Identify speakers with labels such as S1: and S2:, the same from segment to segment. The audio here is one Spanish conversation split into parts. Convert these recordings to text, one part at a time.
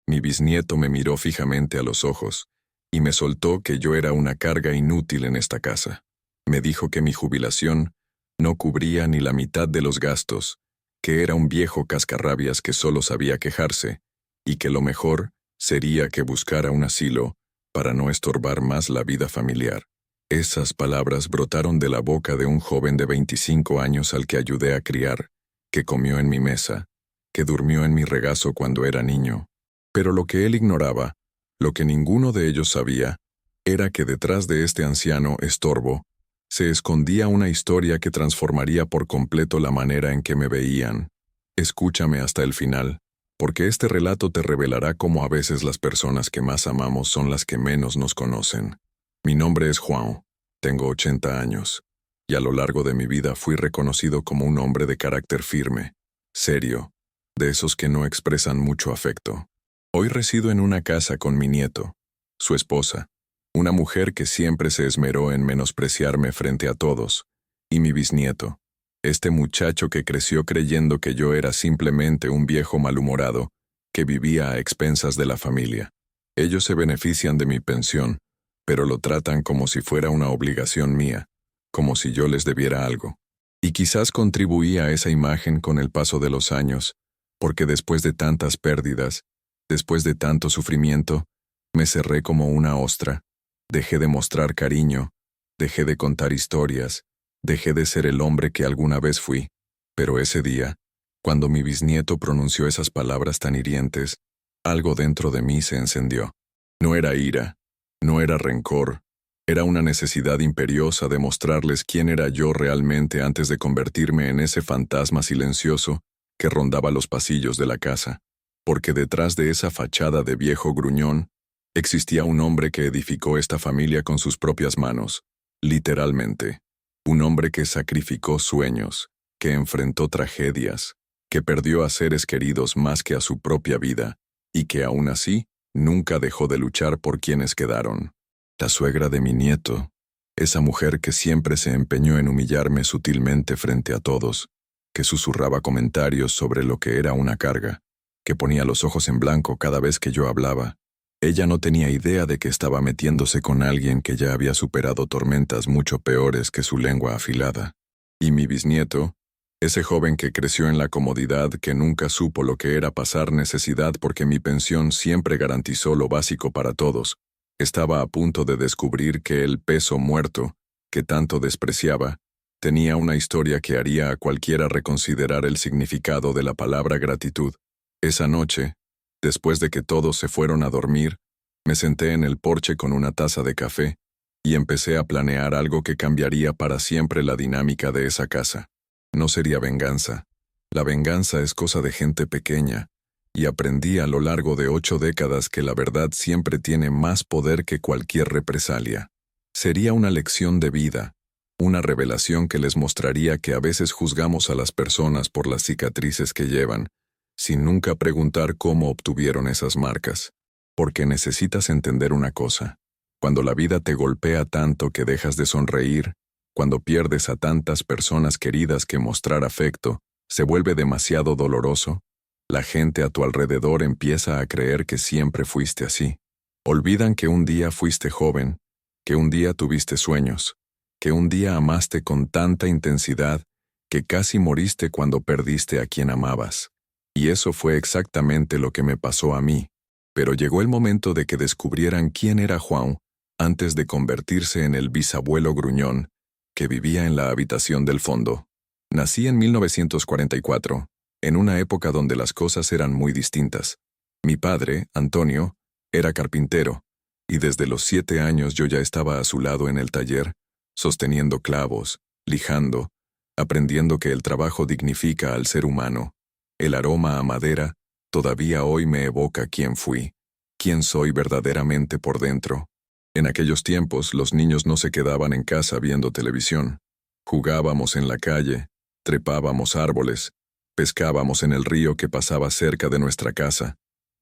S1: Mi bisnieto me miró fijamente a los ojos y me soltó que yo era una carga inútil en esta casa. Me dijo que mi jubilación no cubría ni la mitad de los gastos, que era un viejo cascarrabias que solo sabía quejarse, y que lo mejor sería que buscara un asilo para no estorbar más la vida familiar. Esas palabras brotaron de la boca de un joven de 25 años al que ayudé a criar, que comió en mi mesa, que durmió en mi regazo cuando era niño. Pero lo que él ignoraba, lo que ninguno de ellos sabía, era que detrás de este anciano estorbo se escondía una historia que transformaría por completo la manera en que me veían. Escúchame hasta el final, porque este relato te revelará cómo a veces las personas que más amamos son las que menos nos conocen. Mi nombre es Juan, tengo 80 años, y a lo largo de mi vida fui reconocido como un hombre de carácter firme, serio, de esos que no expresan mucho afecto. Hoy resido en una casa con mi nieto, su esposa, una mujer que siempre se esmeró en menospreciarme frente a todos, y mi bisnieto, este muchacho que creció creyendo que yo era simplemente un viejo malhumorado, que vivía a expensas de la familia. Ellos se benefician de mi pensión, pero lo tratan como si fuera una obligación mía, como si yo les debiera algo. Y quizás contribuí a esa imagen con el paso de los años, porque después de tantas pérdidas, después de tanto sufrimiento, me cerré como una ostra. Dejé de mostrar cariño, dejé de contar historias, dejé de ser el hombre que alguna vez fui. Pero ese día, cuando mi bisnieto pronunció esas palabras tan hirientes, algo dentro de mí se encendió. No era ira, no era rencor, era una necesidad imperiosa de mostrarles quién era yo realmente antes de convertirme en ese fantasma silencioso que rondaba los pasillos de la casa. Porque detrás de esa fachada de viejo gruñón, existía un hombre que edificó esta familia con sus propias manos, literalmente. Un hombre que sacrificó sueños, que enfrentó tragedias, que perdió a seres queridos más que a su propia vida, y que aún así nunca dejó de luchar por quienes quedaron. La suegra de mi nieto, esa mujer que siempre se empeñó en humillarme sutilmente frente a todos, que susurraba comentarios sobre lo que era una carga, que ponía los ojos en blanco cada vez que yo hablaba. Ella no tenía idea de que estaba metiéndose con alguien que ya había superado tormentas mucho peores que su lengua afilada. Y mi bisnieto, ese joven que creció en la comodidad, que nunca supo lo que era pasar necesidad porque mi pensión siempre garantizó lo básico para todos, estaba a punto de descubrir que el peso muerto, que tanto despreciaba, tenía una historia que haría a cualquiera reconsiderar el significado de la palabra gratitud. Esa noche, después de que todos se fueron a dormir, me senté en el porche con una taza de café y empecé a planear algo que cambiaría para siempre la dinámica de esa casa. No sería venganza. La venganza es cosa de gente pequeña, y aprendí a lo largo de 8 décadas que la verdad siempre tiene más poder que cualquier represalia. Sería una lección de vida, una revelación que les mostraría que a veces juzgamos a las personas por las cicatrices que llevan, sin nunca preguntar cómo obtuvieron esas marcas. Porque necesitas entender una cosa. Cuando la vida te golpea tanto que dejas de sonreír, cuando pierdes a tantas personas queridas que mostrar afecto se vuelve demasiado doloroso, la gente a tu alrededor empieza a creer que siempre fuiste así. Olvidan que un día fuiste joven, que un día tuviste sueños, que un día amaste con tanta intensidad que casi moriste cuando perdiste a quien amabas. Y eso fue exactamente lo que me pasó a mí. Pero llegó el momento de que descubrieran quién era Juan antes de convertirse en el bisabuelo gruñón que vivía en la habitación del fondo. Nací en 1944, en una época donde las cosas eran muy distintas. Mi padre, Antonio, era carpintero, y desde los 7 años yo ya estaba a su lado en el taller, sosteniendo clavos, lijando, aprendiendo que el trabajo dignifica al ser humano. El aroma a madera todavía hoy me evoca quién fui, quién soy verdaderamente por dentro. En aquellos tiempos los niños no se quedaban en casa viendo televisión. Jugábamos en la calle, trepábamos árboles, pescábamos en el río que pasaba cerca de nuestra casa.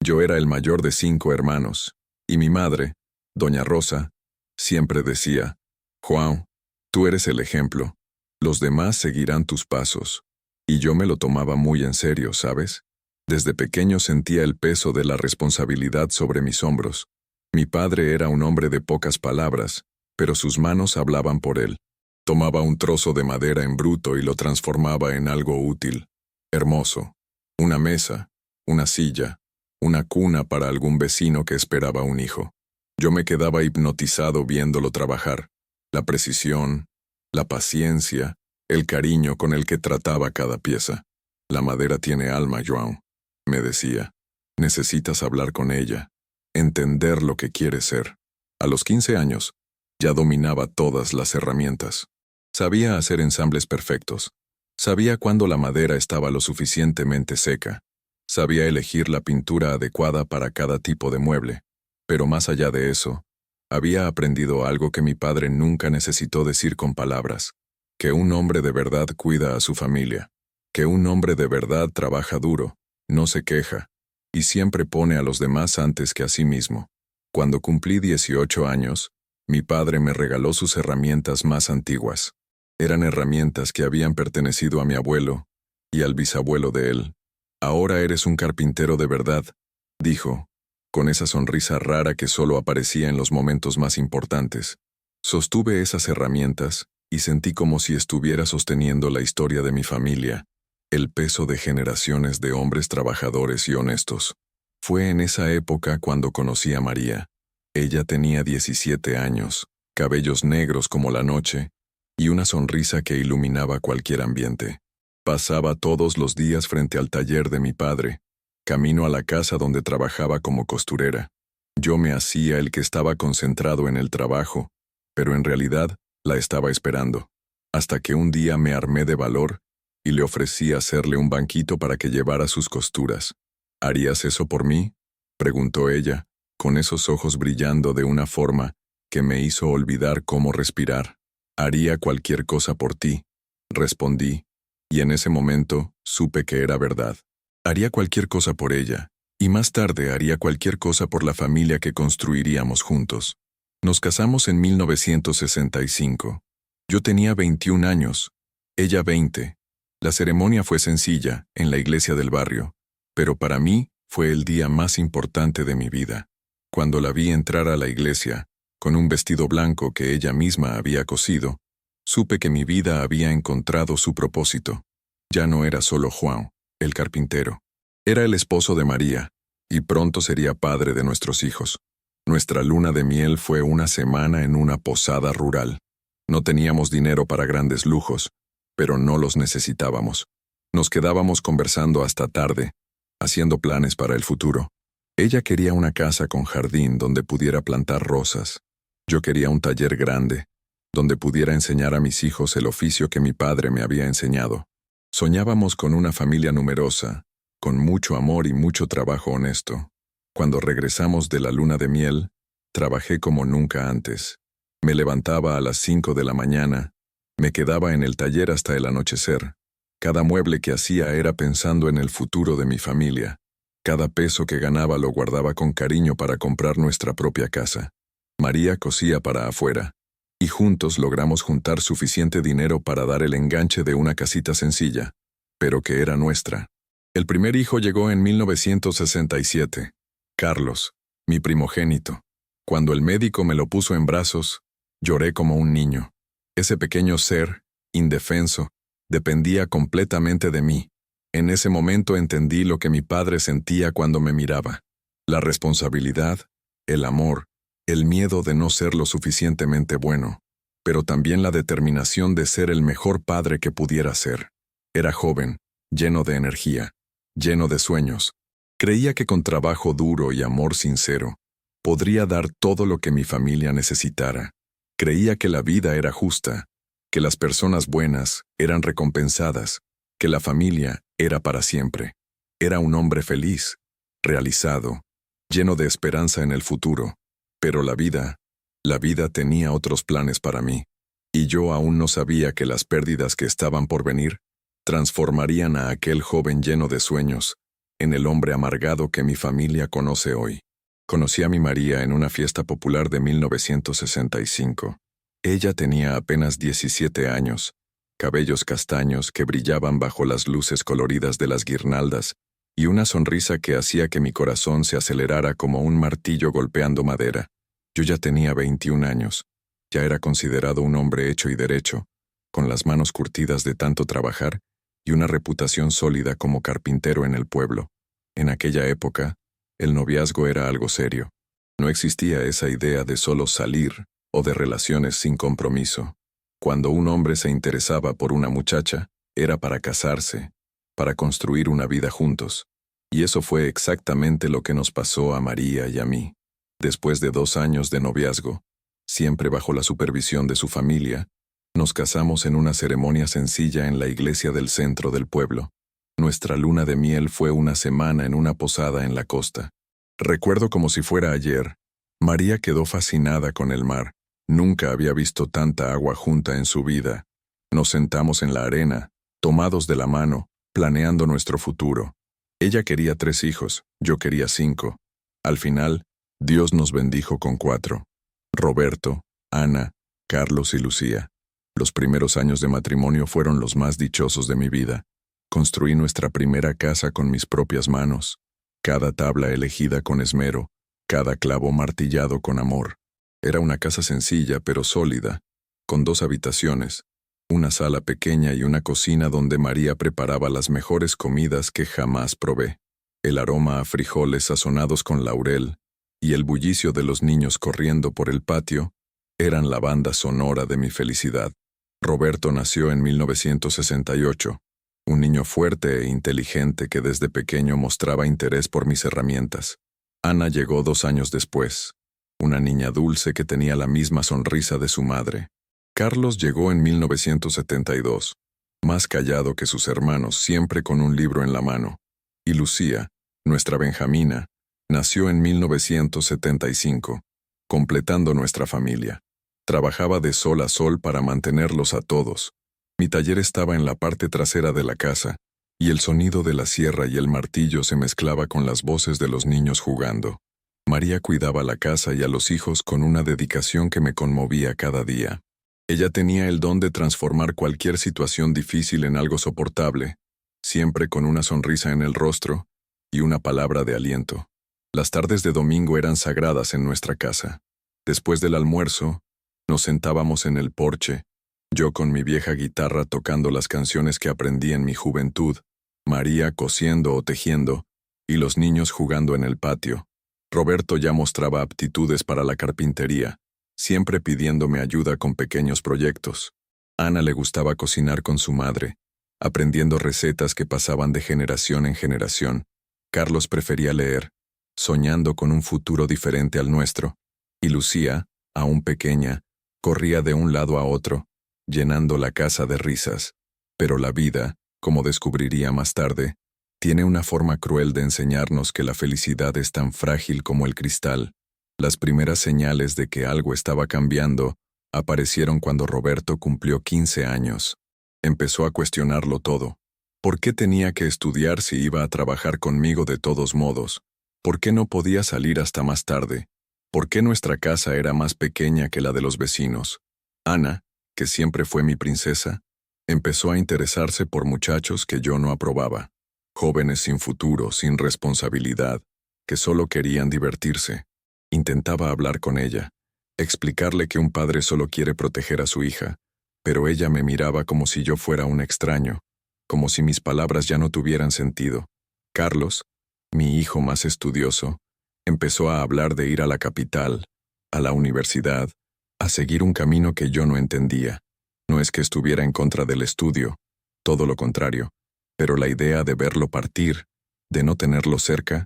S1: Yo era el mayor de 5 hermanos, y mi madre, doña Rosa, siempre decía: Juan, tú eres el ejemplo, los demás seguirán tus pasos. Y yo me lo tomaba muy en serio, ¿sabes? Desde pequeño sentía el peso de la responsabilidad sobre mis hombros. Mi padre era un hombre de pocas palabras, pero sus manos hablaban por él. Tomaba un trozo de madera en bruto y lo transformaba en algo útil, hermoso. Una mesa, una silla, una cuna para algún vecino que esperaba un hijo. Yo me quedaba hipnotizado viéndolo trabajar. La precisión, la paciencia, el cariño con el que trataba cada pieza. La madera tiene alma, João, me decía. Necesitas hablar con ella, entender lo que quiere ser. A los 15 años, ya dominaba todas las herramientas. Sabía hacer ensambles perfectos. Sabía cuándo la madera estaba lo suficientemente seca. Sabía elegir la pintura adecuada para cada tipo de mueble. Pero más allá de eso, había aprendido algo que mi padre nunca necesitó decir con palabras: que un hombre de verdad cuida a su familia, que un hombre de verdad trabaja duro, no se queja, y siempre pone a los demás antes que a sí mismo. Cuando cumplí 18 años, mi padre me regaló sus herramientas más antiguas. Eran herramientas que habían pertenecido a mi abuelo y al bisabuelo de él. Ahora eres un carpintero de verdad, dijo, con esa sonrisa rara que solo aparecía en los momentos más importantes. Sostuve esas herramientas y sentí como si estuviera sosteniendo la historia de mi familia, el peso de generaciones de hombres trabajadores y honestos. Fue en esa época cuando conocí a María. Ella tenía 17 años, cabellos negros como la noche, y una sonrisa que iluminaba cualquier ambiente. Pasaba todos los días frente al taller de mi padre, camino a la casa donde trabajaba como costurera. Yo me hacía el que estaba concentrado en el trabajo, pero en realidad la estaba esperando, hasta que un día me armé de valor y le ofrecí hacerle un banquito para que llevara sus costuras. ¿Harías eso por mí?, preguntó ella, con esos ojos brillando de una forma que me hizo olvidar cómo respirar. Haría cualquier cosa por ti, respondí, y en ese momento supe que era verdad. Haría cualquier cosa por ella, y más tarde haría cualquier cosa por la familia que construiríamos juntos. Nos casamos en 1965. Yo tenía 21 años, ella 20. La ceremonia fue sencilla, en la iglesia del barrio, pero para mí fue el día más importante de mi vida. Cuando la vi entrar a la iglesia, con un vestido blanco que ella misma había cosido, supe que mi vida había encontrado su propósito. Ya no era solo João, el carpintero. Era el esposo de María, y pronto sería padre de nuestros hijos. Nuestra luna de miel fue una semana en una posada rural. No teníamos dinero para grandes lujos, pero no los necesitábamos. Nos quedábamos conversando hasta tarde, haciendo planes para el futuro. Ella quería una casa con jardín donde pudiera plantar rosas. Yo quería un taller grande, donde pudiera enseñar a mis hijos el oficio que mi padre me había enseñado. Soñábamos con una familia numerosa, con mucho amor y mucho trabajo honesto. Cuando regresamos de la luna de miel, trabajé como nunca antes. Me levantaba a las 5 de la mañana, me quedaba en el taller hasta el anochecer. Cada mueble que hacía era pensando en el futuro de mi familia. Cada peso que ganaba lo guardaba con cariño para comprar nuestra propia casa. María cosía para afuera, y juntos logramos juntar suficiente dinero para dar el enganche de una casita sencilla, pero que era nuestra. El primer hijo llegó en 1967, Carlos, mi primogénito. Cuando el médico me lo puso en brazos, lloré como un niño. Ese pequeño ser, indefenso, dependía completamente de mí. En ese momento entendí lo que mi padre sentía cuando me miraba. La responsabilidad, el amor, el miedo de no ser lo suficientemente bueno, pero también la determinación de ser el mejor padre que pudiera ser. Era joven, lleno de energía, lleno de sueños. Creía que con trabajo duro y amor sincero, podría dar todo lo que mi familia necesitara. Creía que la vida era justa, que las personas buenas eran recompensadas, que la familia era para siempre. Era un hombre feliz, realizado, lleno de esperanza en el futuro. Pero la vida tenía otros planes para mí, y yo aún no sabía que las pérdidas que estaban por venir transformarían a aquel joven lleno de sueños en el hombre amargado que mi familia conoce hoy. Conocí a mi María en una fiesta popular de 1965. Ella tenía apenas 17 años, cabellos castaños que brillaban bajo las luces coloridas de las guirnaldas y una sonrisa que hacía que mi corazón se acelerara como un martillo golpeando madera. Yo ya tenía 21 años. Ya era considerado un hombre hecho y derecho, con las manos curtidas de tanto trabajar y una reputación sólida como carpintero en el pueblo. En aquella época, el noviazgo era algo serio. No existía esa idea de solo salir o de relaciones sin compromiso. Cuando un hombre se interesaba por una muchacha, era para casarse, para construir una vida juntos. Y eso fue exactamente lo que nos pasó a María y a mí. Después de 2 años de noviazgo, siempre bajo la supervisión de su familia, nos casamos en una ceremonia sencilla en la iglesia del centro del pueblo. Nuestra luna de miel fue una semana en una posada en la costa. Recuerdo como si fuera ayer. María quedó fascinada con el mar. Nunca había visto tanta agua junta en su vida. Nos sentamos en la arena, tomados de la mano, planeando nuestro futuro. Ella quería 3 hijos, yo quería 5. Al final, Dios nos bendijo con 4. Roberto, Ana, Carlos y Lucía. Los primeros años de matrimonio fueron los más dichosos de mi vida. Construí nuestra primera casa con mis propias manos, cada tabla elegida con esmero, cada clavo martillado con amor. Era una casa sencilla pero sólida, con 2 habitaciones, una sala pequeña y una cocina donde María preparaba las mejores comidas que jamás probé. El aroma a frijoles sazonados con laurel y el bullicio de los niños corriendo por el patio eran la banda sonora de mi felicidad. Roberto nació en 1968, un niño fuerte e inteligente que desde pequeño mostraba interés por mis herramientas. Ana llegó 2 años después, una niña dulce que tenía la misma sonrisa de su madre. Carlos llegó en 1972, más callado que sus hermanos, siempre con un libro en la mano. Y Lucía, nuestra Benjamina, nació en 1975, completando nuestra familia. Trabajaba de sol a sol para mantenerlos a todos. Mi taller estaba en la parte trasera de la casa, y el sonido de la sierra y el martillo se mezclaba con las voces de los niños jugando. María cuidaba la casa y a los hijos con una dedicación que me conmovía cada día. Ella tenía el don de transformar cualquier situación difícil en algo soportable, siempre con una sonrisa en el rostro y una palabra de aliento. Las tardes de domingo eran sagradas en nuestra casa. Después del almuerzo, nos sentábamos en el porche, yo con mi vieja guitarra tocando las canciones que aprendí en mi juventud, María cosiendo o tejiendo, y los niños jugando en el patio. Roberto ya mostraba aptitudes para la carpintería, siempre pidiéndome ayuda con pequeños proyectos. Ana le gustaba cocinar con su madre, aprendiendo recetas que pasaban de generación en generación. Carlos prefería leer, soñando con un futuro diferente al nuestro, y Lucía, aún pequeña, corría de un lado a otro, llenando la casa de risas. Pero la vida, como descubriría más tarde, tiene una forma cruel de enseñarnos que la felicidad es tan frágil como el cristal. Las primeras señales de que algo estaba cambiando aparecieron cuando Roberto cumplió 15 años. Empezó a cuestionarlo todo. ¿Por qué tenía que estudiar si iba a trabajar conmigo de todos modos? ¿Por qué no podía salir hasta más tarde? ¿Por qué nuestra casa era más pequeña que la de los vecinos? Ana, que siempre fue mi princesa, empezó a interesarse por muchachos que yo no aprobaba. Jóvenes sin futuro, sin responsabilidad, que solo querían divertirse. Intentaba hablar con ella, explicarle que un padre solo quiere proteger a su hija, pero ella me miraba como si yo fuera un extraño, como si mis palabras ya no tuvieran sentido. Carlos, mi hijo más estudioso, empezó a hablar de ir a la capital, a la universidad, a seguir un camino que yo no entendía. No es que estuviera en contra del estudio, todo lo contrario, pero la idea de verlo partir, de no tenerlo cerca,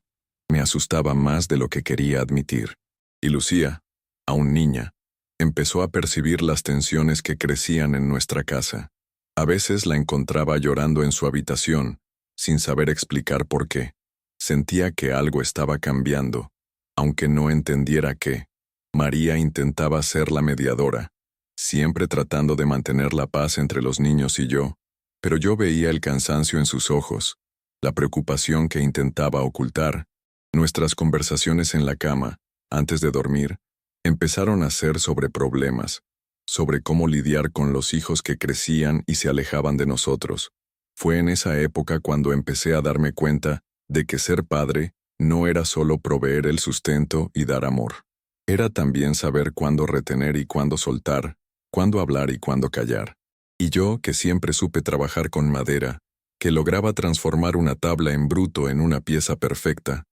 S1: me asustaba más de lo que quería admitir. Y Lucía, aún niña, empezó a percibir las tensiones que crecían en nuestra casa. A veces la encontraba llorando en su habitación, sin saber explicar por qué. Sentía que algo estaba cambiando, aunque no entendiera qué. María intentaba ser la mediadora, siempre tratando de mantener la paz entre los niños y yo, pero yo veía el cansancio en sus ojos, la preocupación que intentaba ocultar. Nuestras conversaciones en la cama, antes de dormir, empezaron a ser sobre problemas, sobre cómo lidiar con los hijos que crecían y se alejaban de nosotros. Fue en esa época cuando empecé a darme cuenta de que ser padre no era solo proveer el sustento y dar amor. Era también saber cuándo retener y cuándo soltar, cuándo hablar y cuándo callar. Y yo, que siempre supe trabajar con madera, que lograba transformar una tabla en bruto en una pieza perfecta,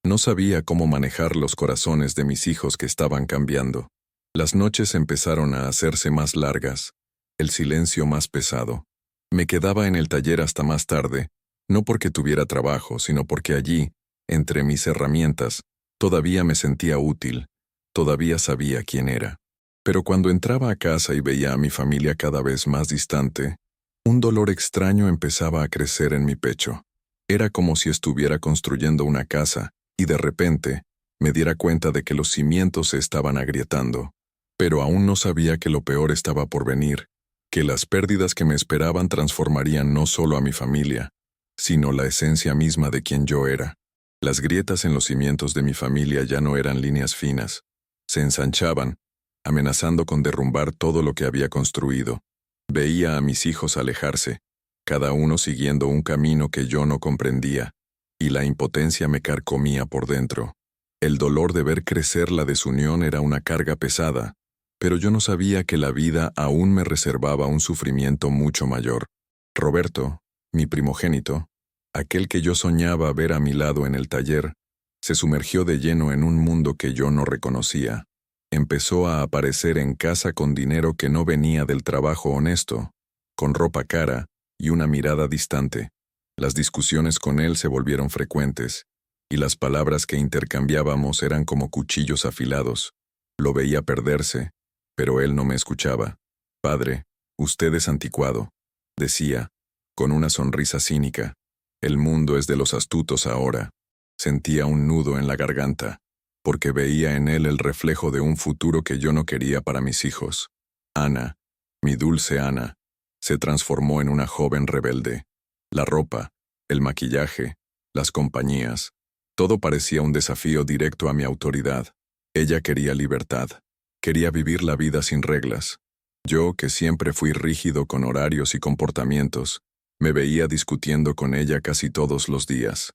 S1: no sabía cómo manejar los corazones de mis hijos que estaban cambiando. Las noches empezaron a hacerse más largas, el silencio más pesado. Me quedaba en el taller hasta más tarde, no porque tuviera trabajo, sino porque allí, entre mis herramientas, todavía me sentía útil, todavía sabía quién era. Pero cuando entraba a casa y veía a mi familia cada vez más distante, un dolor extraño empezaba a crecer en mi pecho. Era como si estuviera construyendo una casa, y de repente, me diera cuenta de que los cimientos se estaban agrietando. Pero aún no sabía que lo peor estaba por venir, que las pérdidas que me esperaban transformarían no solo a mi familia, sino la esencia misma de quien yo era. Las grietas en los cimientos de mi familia ya no eran líneas finas, se ensanchaban, amenazando con derrumbar todo lo que había construido. Veía a mis hijos alejarse, cada uno siguiendo un camino que yo no comprendía, y la impotencia me carcomía por dentro. El dolor de ver crecer la desunión era una carga pesada, pero yo no sabía que la vida aún me reservaba un sufrimiento mucho mayor. Roberto, mi primogénito, aquel que yo soñaba ver a mi lado en el taller, se sumergió de lleno en un mundo que yo no reconocía. Empezó a aparecer en casa con dinero que no venía del trabajo honesto, con ropa cara y una mirada distante. Las discusiones con él se volvieron frecuentes, y las palabras que intercambiábamos eran como cuchillos afilados. Lo veía perderse, pero él no me escuchaba. «Padre, usted es anticuado», decía, con una sonrisa cínica. «El mundo es de los astutos ahora». Sentía un nudo en la garganta, porque veía en él el reflejo de un futuro que yo no quería para mis hijos. Ana, mi dulce Ana, se transformó en una joven rebelde. La ropa, el maquillaje, las compañías, todo parecía un desafío directo a mi autoridad. Ella quería libertad, quería vivir la vida sin reglas. Yo, que siempre fui rígido con horarios y comportamientos, me veía discutiendo con ella casi todos los días.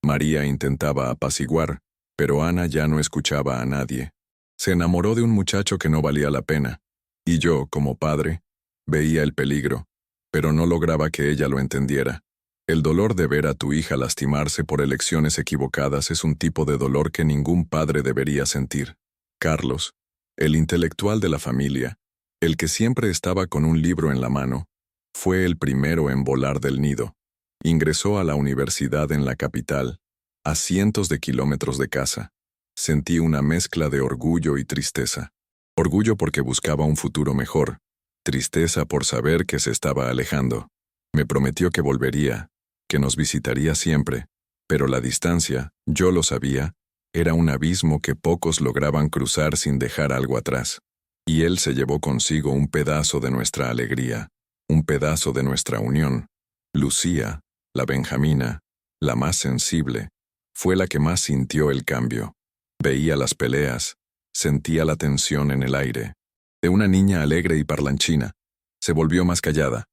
S1: María intentaba apaciguar, pero Ana ya no escuchaba a nadie. Se enamoró de un muchacho que no valía la pena, y yo, como padre, veía el peligro, pero no lograba que ella lo entendiera. El dolor de ver a tu hija lastimarse por elecciones equivocadas es un tipo de dolor que ningún padre debería sentir. Carlos, el intelectual de la familia, el que siempre estaba con un libro en la mano, fue el primero en volar del nido. Ingresó a la universidad en la capital, a cientos de kilómetros de casa. Sentí una mezcla de orgullo y tristeza. Orgullo porque buscaba un futuro mejor, tristeza por saber que se estaba alejando. Me prometió que volvería, que nos visitaría siempre, pero la distancia, yo lo sabía, era un abismo que pocos lograban cruzar sin dejar algo atrás. Y él se llevó consigo un pedazo de nuestra alegría, un pedazo de nuestra unión. Lucía, la Benjamina, la más sensible, fue la que más sintió el cambio. Veía las peleas, sentía la tensión en el aire. De una niña alegre y parlanchina, se volvió más callada,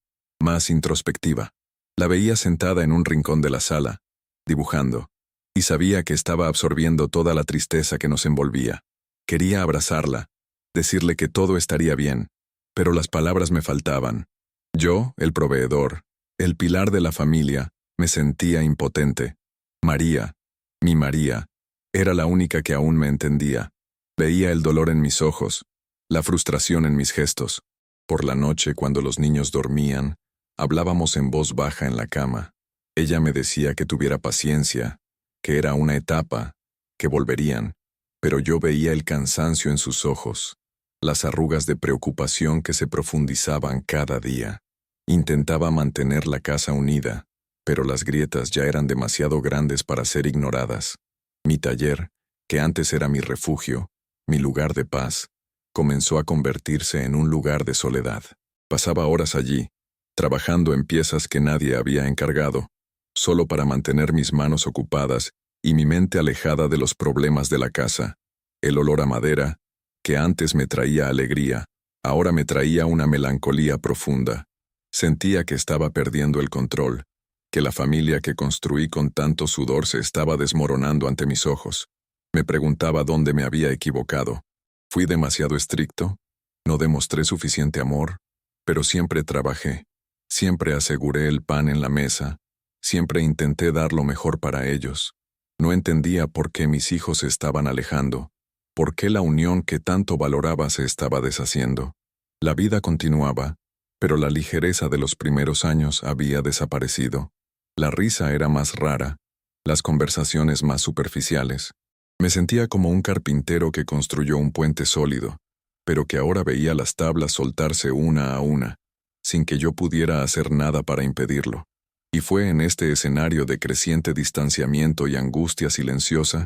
S1: más introspectiva. La veía sentada en un rincón de la sala, dibujando, y sabía que estaba absorbiendo toda la tristeza que nos envolvía. Quería abrazarla, decirle que todo estaría bien, pero las palabras me faltaban. Yo, el proveedor, el pilar de la familia, me sentía impotente. María, mi María, era la única que aún me entendía. Veía el dolor en mis ojos, la frustración en mis gestos. Por la noche, cuando los niños dormían, hablábamos en voz baja en la cama. Ella me decía que tuviera paciencia, que era una etapa, que volverían, pero yo veía el cansancio en sus ojos, las arrugas de preocupación que se profundizaban cada día. Intentaba mantener la casa unida, pero las grietas ya eran demasiado grandes para ser ignoradas. Mi taller, que antes era mi refugio, mi lugar de paz, comenzó a convertirse en un lugar de soledad. Pasaba horas allí, trabajando en piezas que nadie había encargado, solo para mantener mis manos ocupadas y mi mente alejada de los problemas de la casa. El olor a madera, que antes me traía alegría, ahora me traía una melancolía profunda. Sentía que estaba perdiendo el control, que la familia que construí con tanto sudor se estaba desmoronando ante mis ojos. Me preguntaba dónde me había equivocado. ¿Fui demasiado estricto? ¿No demostré suficiente amor? Pero siempre trabajé. Siempre aseguré el pan en la mesa. Siempre intenté dar lo mejor para ellos. No entendía por qué mis hijos se estaban alejando, por qué la unión que tanto valoraba se estaba deshaciendo. La vida continuaba, pero la ligereza de los primeros años había desaparecido. La risa era más rara, las conversaciones más superficiales. Me sentía como un carpintero que construyó un puente sólido, pero que ahora veía las tablas soltarse una a una, sin que yo pudiera hacer nada para impedirlo. Y fue en este escenario de creciente distanciamiento y angustia silenciosa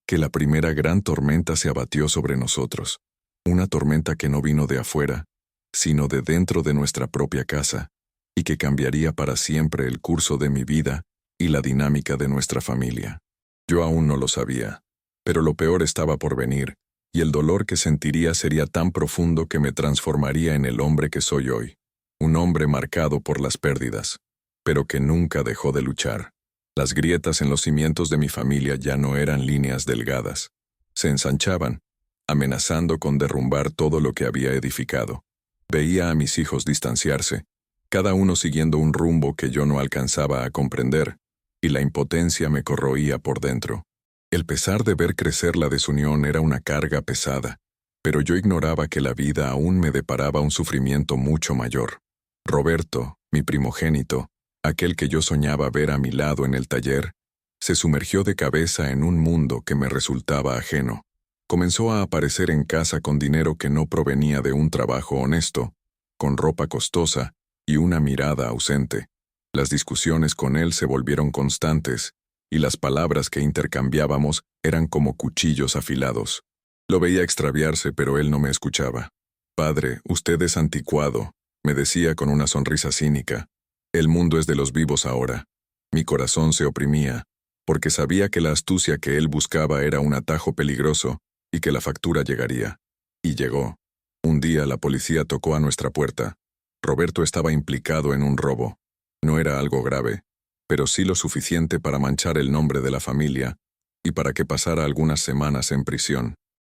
S1: que la primera gran tormenta se abatió sobre nosotros. Una tormenta que no vino de afuera, sino de dentro de nuestra propia casa, y que cambiaría para siempre el curso de mi vida y la dinámica de nuestra familia. Yo aún no lo sabía, pero lo peor estaba por venir, y el dolor que sentiría sería tan profundo que me transformaría en el hombre que soy hoy, un hombre marcado por las pérdidas, pero que nunca dejó de luchar. Las grietas en los cimientos de mi familia ya no eran líneas delgadas, se ensanchaban, amenazando con derrumbar todo lo que había edificado. Veía a mis hijos distanciarse, cada uno siguiendo un rumbo que yo no alcanzaba a comprender, y la impotencia me corroía por dentro. El pesar de ver crecer la desunión era una carga pesada, pero yo ignoraba que la vida aún me deparaba un sufrimiento mucho mayor. Roberto, mi primogénito, aquel que yo soñaba ver a mi lado en el taller, se sumergió de cabeza en un mundo que me resultaba ajeno. Comenzó a aparecer en casa con dinero que no provenía de un trabajo honesto, con ropa costosa y una mirada ausente. Las discusiones con él se volvieron constantes, y las palabras que intercambiábamos eran como cuchillos afilados. Lo veía extraviarse, pero él no me escuchaba. «Padre, usted es anticuado», me decía con una sonrisa cínica. «El mundo es de los vivos ahora». Mi corazón se oprimía, porque sabía que la astucia que él buscaba era un atajo peligroso y que la factura llegaría. Y llegó. Un día la policía tocó a nuestra puerta. Roberto estaba implicado en un robo. No era algo grave, pero sí lo suficiente para manchar el nombre de la familia y para que pasara algunas semanas en prisión.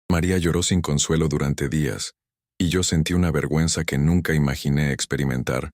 S1: María lloró sin consuelo durante días, y yo sentí una vergüenza que nunca imaginé experimentar.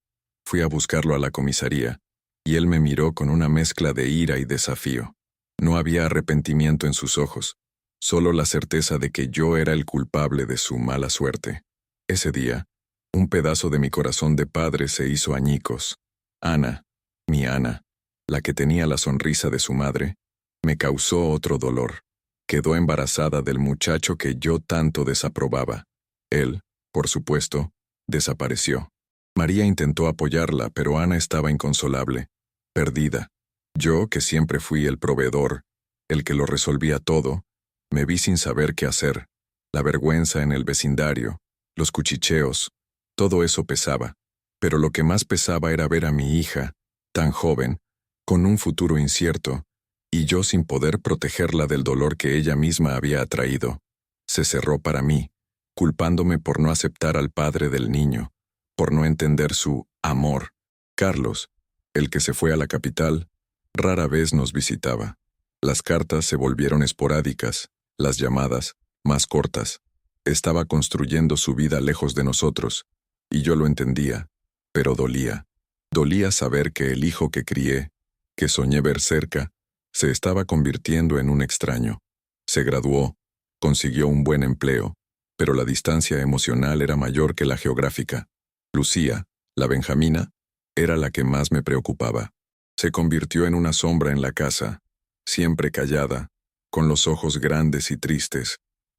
S1: Fui a buscarlo a la comisaría, y él me miró con una mezcla de ira y desafío. No había arrepentimiento en sus ojos, solo la certeza de que yo era el culpable de su mala suerte. Ese día, un pedazo de mi corazón de padre se hizo añicos. Ana, mi Ana, la que tenía la sonrisa de su madre, me causó otro dolor. Quedó embarazada del muchacho que yo tanto desaprobaba. Él, por supuesto, desapareció. María intentó apoyarla, pero Ana estaba inconsolable, perdida. Yo, que siempre fui el proveedor, el que lo resolvía todo, me vi sin saber qué hacer. La vergüenza en el vecindario, los cuchicheos, todo eso pesaba. Pero lo que más pesaba era ver a mi hija, tan joven, con un futuro incierto, y yo sin poder protegerla del dolor que ella misma había atraído. Se cerró para mí, culpándome por no aceptar al padre del niño, por no entender su amor. Carlos, el que se fue a la capital, rara vez nos visitaba. Las cartas se volvieron esporádicas, las llamadas, más cortas. Estaba construyendo su vida lejos de nosotros, y yo lo entendía, pero dolía. Dolía saber que el hijo que crié, que soñé ver cerca, se estaba convirtiendo en un extraño. Se graduó, consiguió un buen empleo, pero la distancia emocional era mayor que la geográfica. Lucía, la Benjamina, era la que más me preocupaba. Se convirtió en una sombra en la casa, siempre callada, con los ojos grandes y tristes.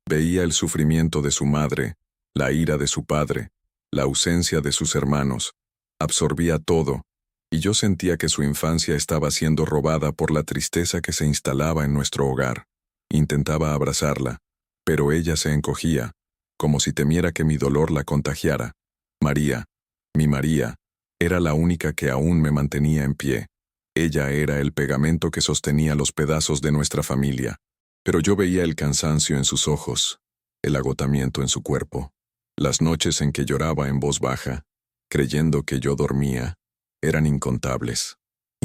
S1: Veía el sufrimiento de su madre, la ira de su padre, la ausencia de sus hermanos. Absorbía todo, y yo sentía que su infancia estaba siendo robada por la tristeza que se instalaba en nuestro hogar. Intentaba abrazarla, pero ella se encogía, como si temiera que mi dolor la contagiara. María, mi María, era la única que aún me mantenía en pie. Ella era el pegamento que sostenía los pedazos de nuestra familia. Pero yo veía el cansancio en sus ojos, el agotamiento en su cuerpo. Las noches en que lloraba en voz baja, creyendo que yo dormía, eran incontables.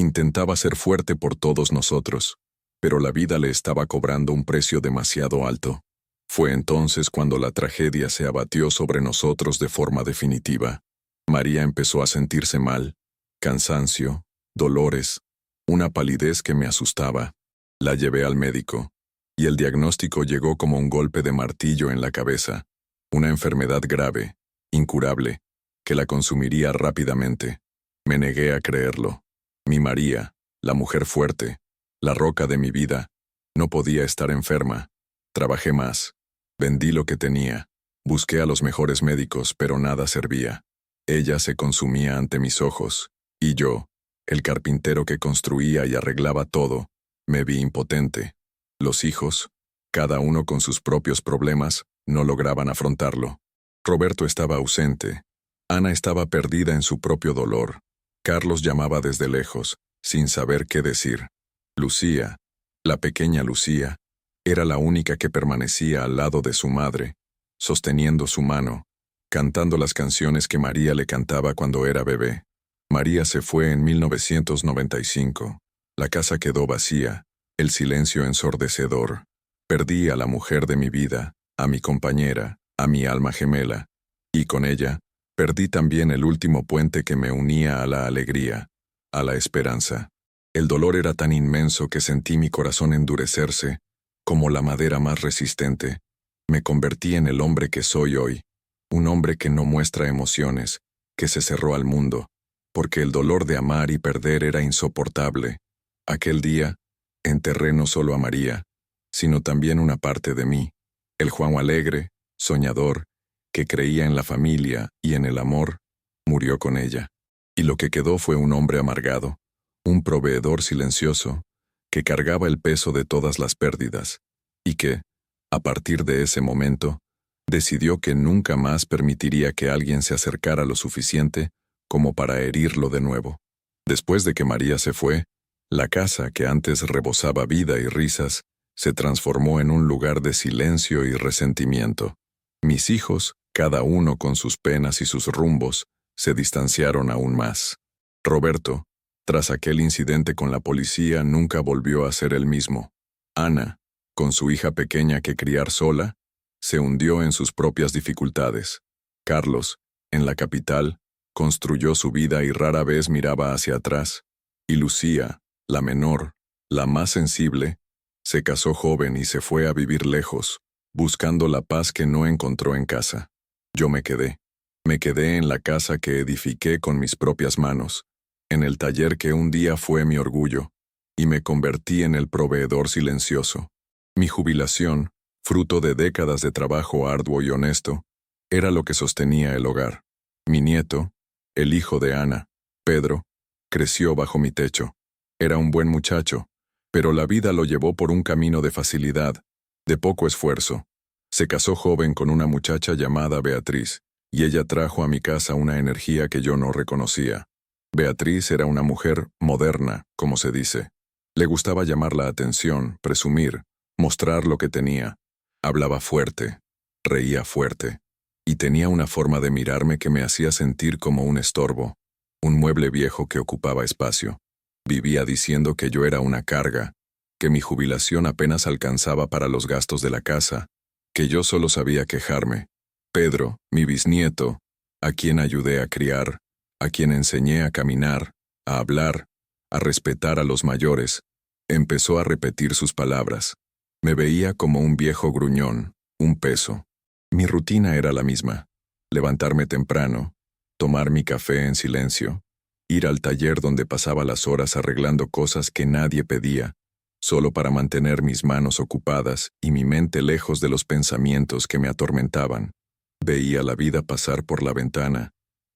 S1: Intentaba ser fuerte por todos nosotros, pero la vida le estaba cobrando un precio demasiado alto. Fue entonces cuando la tragedia se abatió sobre nosotros de forma definitiva. María empezó a sentirse mal, cansancio, dolores, una palidez que me asustaba. La llevé al médico, y el diagnóstico llegó como un golpe de martillo en la cabeza. Una enfermedad grave, incurable, que la consumiría rápidamente. Me negué a creerlo. Mi María, la mujer fuerte, la roca de mi vida, no podía estar enferma. Trabajé más. Vendí lo que tenía. Busqué a los mejores médicos, pero nada servía. Ella se consumía ante mis ojos, y yo, el carpintero que construía y arreglaba todo, me vi impotente. Los hijos, cada uno con sus propios problemas, no lograban afrontarlo. Roberto estaba ausente. Ana estaba perdida en su propio dolor. Carlos llamaba desde lejos, sin saber qué decir. Lucía, la pequeña Lucía, era la única que permanecía al lado de su madre, sosteniendo su mano, cantando las canciones que María le cantaba cuando era bebé. María se fue en 1995. La casa quedó vacía, el silencio ensordecedor. Perdí a la mujer de mi vida, a mi compañera, a mi alma gemela, y con ella, perdí también el último puente que me unía a la alegría, a la esperanza. El dolor era tan inmenso que sentí mi corazón endurecerse, como la madera más resistente. Me convertí en el hombre que soy hoy, un hombre que no muestra emociones, que se cerró al mundo, porque el dolor de amar y perder era insoportable. Aquel día, enterré no solo a María, sino también una parte de mí, el Juan alegre, soñador, que creía en la familia y en el amor, murió con ella. Y lo que quedó fue un hombre amargado, un proveedor silencioso, que cargaba el peso de todas las pérdidas, y que, a partir de ese momento, decidió que nunca más permitiría que alguien se acercara lo suficiente como para herirlo de nuevo. Después de que María se fue, la casa que antes rebosaba vida y risas, se transformó en un lugar de silencio y resentimiento. Mis hijos, cada uno con sus penas y sus rumbos, se distanciaron aún más. Roberto, tras aquel incidente con la policía, nunca volvió a ser el mismo. Ana, con su hija pequeña que criar sola, se hundió en sus propias dificultades. Carlos, en la capital, construyó su vida y rara vez miraba hacia atrás. Y Lucía, la menor, la más sensible, se casó joven y se fue a vivir lejos, buscando la paz que no encontró en casa. Yo me quedé. Me quedé en la casa que edifiqué con mis propias manos, en el taller que un día fue mi orgullo, y me convertí en el proveedor silencioso. Mi jubilación, fruto de décadas de trabajo arduo y honesto, era lo que sostenía el hogar. Mi nieto, el hijo de Ana, Pedro, creció bajo mi techo. Era un buen muchacho, pero la vida lo llevó por un camino de facilidad, de poco esfuerzo. Se casó joven con una muchacha llamada Beatriz, y ella trajo a mi casa una energía que yo no reconocía. Beatriz era una mujer moderna, como se dice. Le gustaba llamar la atención, presumir, mostrar lo que tenía. Hablaba fuerte, reía fuerte, y tenía una forma de mirarme que me hacía sentir como un estorbo, un mueble viejo que ocupaba espacio. Vivía diciendo que yo era una carga, que mi jubilación apenas alcanzaba para los gastos de la casa, que yo solo sabía quejarme. Pedro, mi bisnieto, a quien ayudé a criar, a quien enseñé a caminar, a hablar, a respetar a los mayores, empezó a repetir sus palabras. Me veía como un viejo gruñón, un peso. Mi rutina era la misma: levantarme temprano, tomar mi café en silencio, ir al taller donde pasaba las horas arreglando cosas que nadie pedía, solo para mantener mis manos ocupadas y mi mente lejos de los pensamientos que me atormentaban. Veía la vida pasar por la ventana,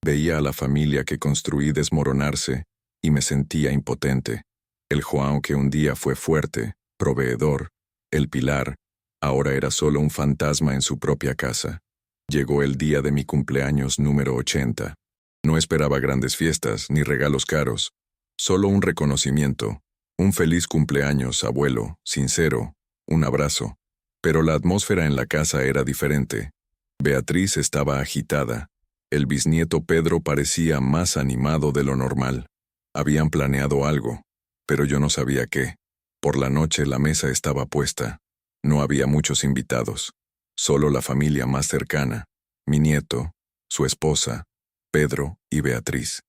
S1: veía a la familia que construí desmoronarse y me sentía impotente. El Juan que un día fue fuerte, proveedor, el pilar, ahora era solo un fantasma en su propia casa. Llegó el día de mi cumpleaños número 80. No esperaba grandes fiestas ni regalos caros, solo un reconocimiento, un feliz cumpleaños, abuelo, sincero, un abrazo. Pero la atmósfera en la casa era diferente. Beatriz estaba agitada. El bisnieto Pedro parecía más animado de lo normal. Habían planeado algo, pero yo no sabía qué. Por la noche la mesa estaba puesta. No había muchos invitados, solo la familia más cercana, mi nieto, su esposa, Pedro y Beatriz.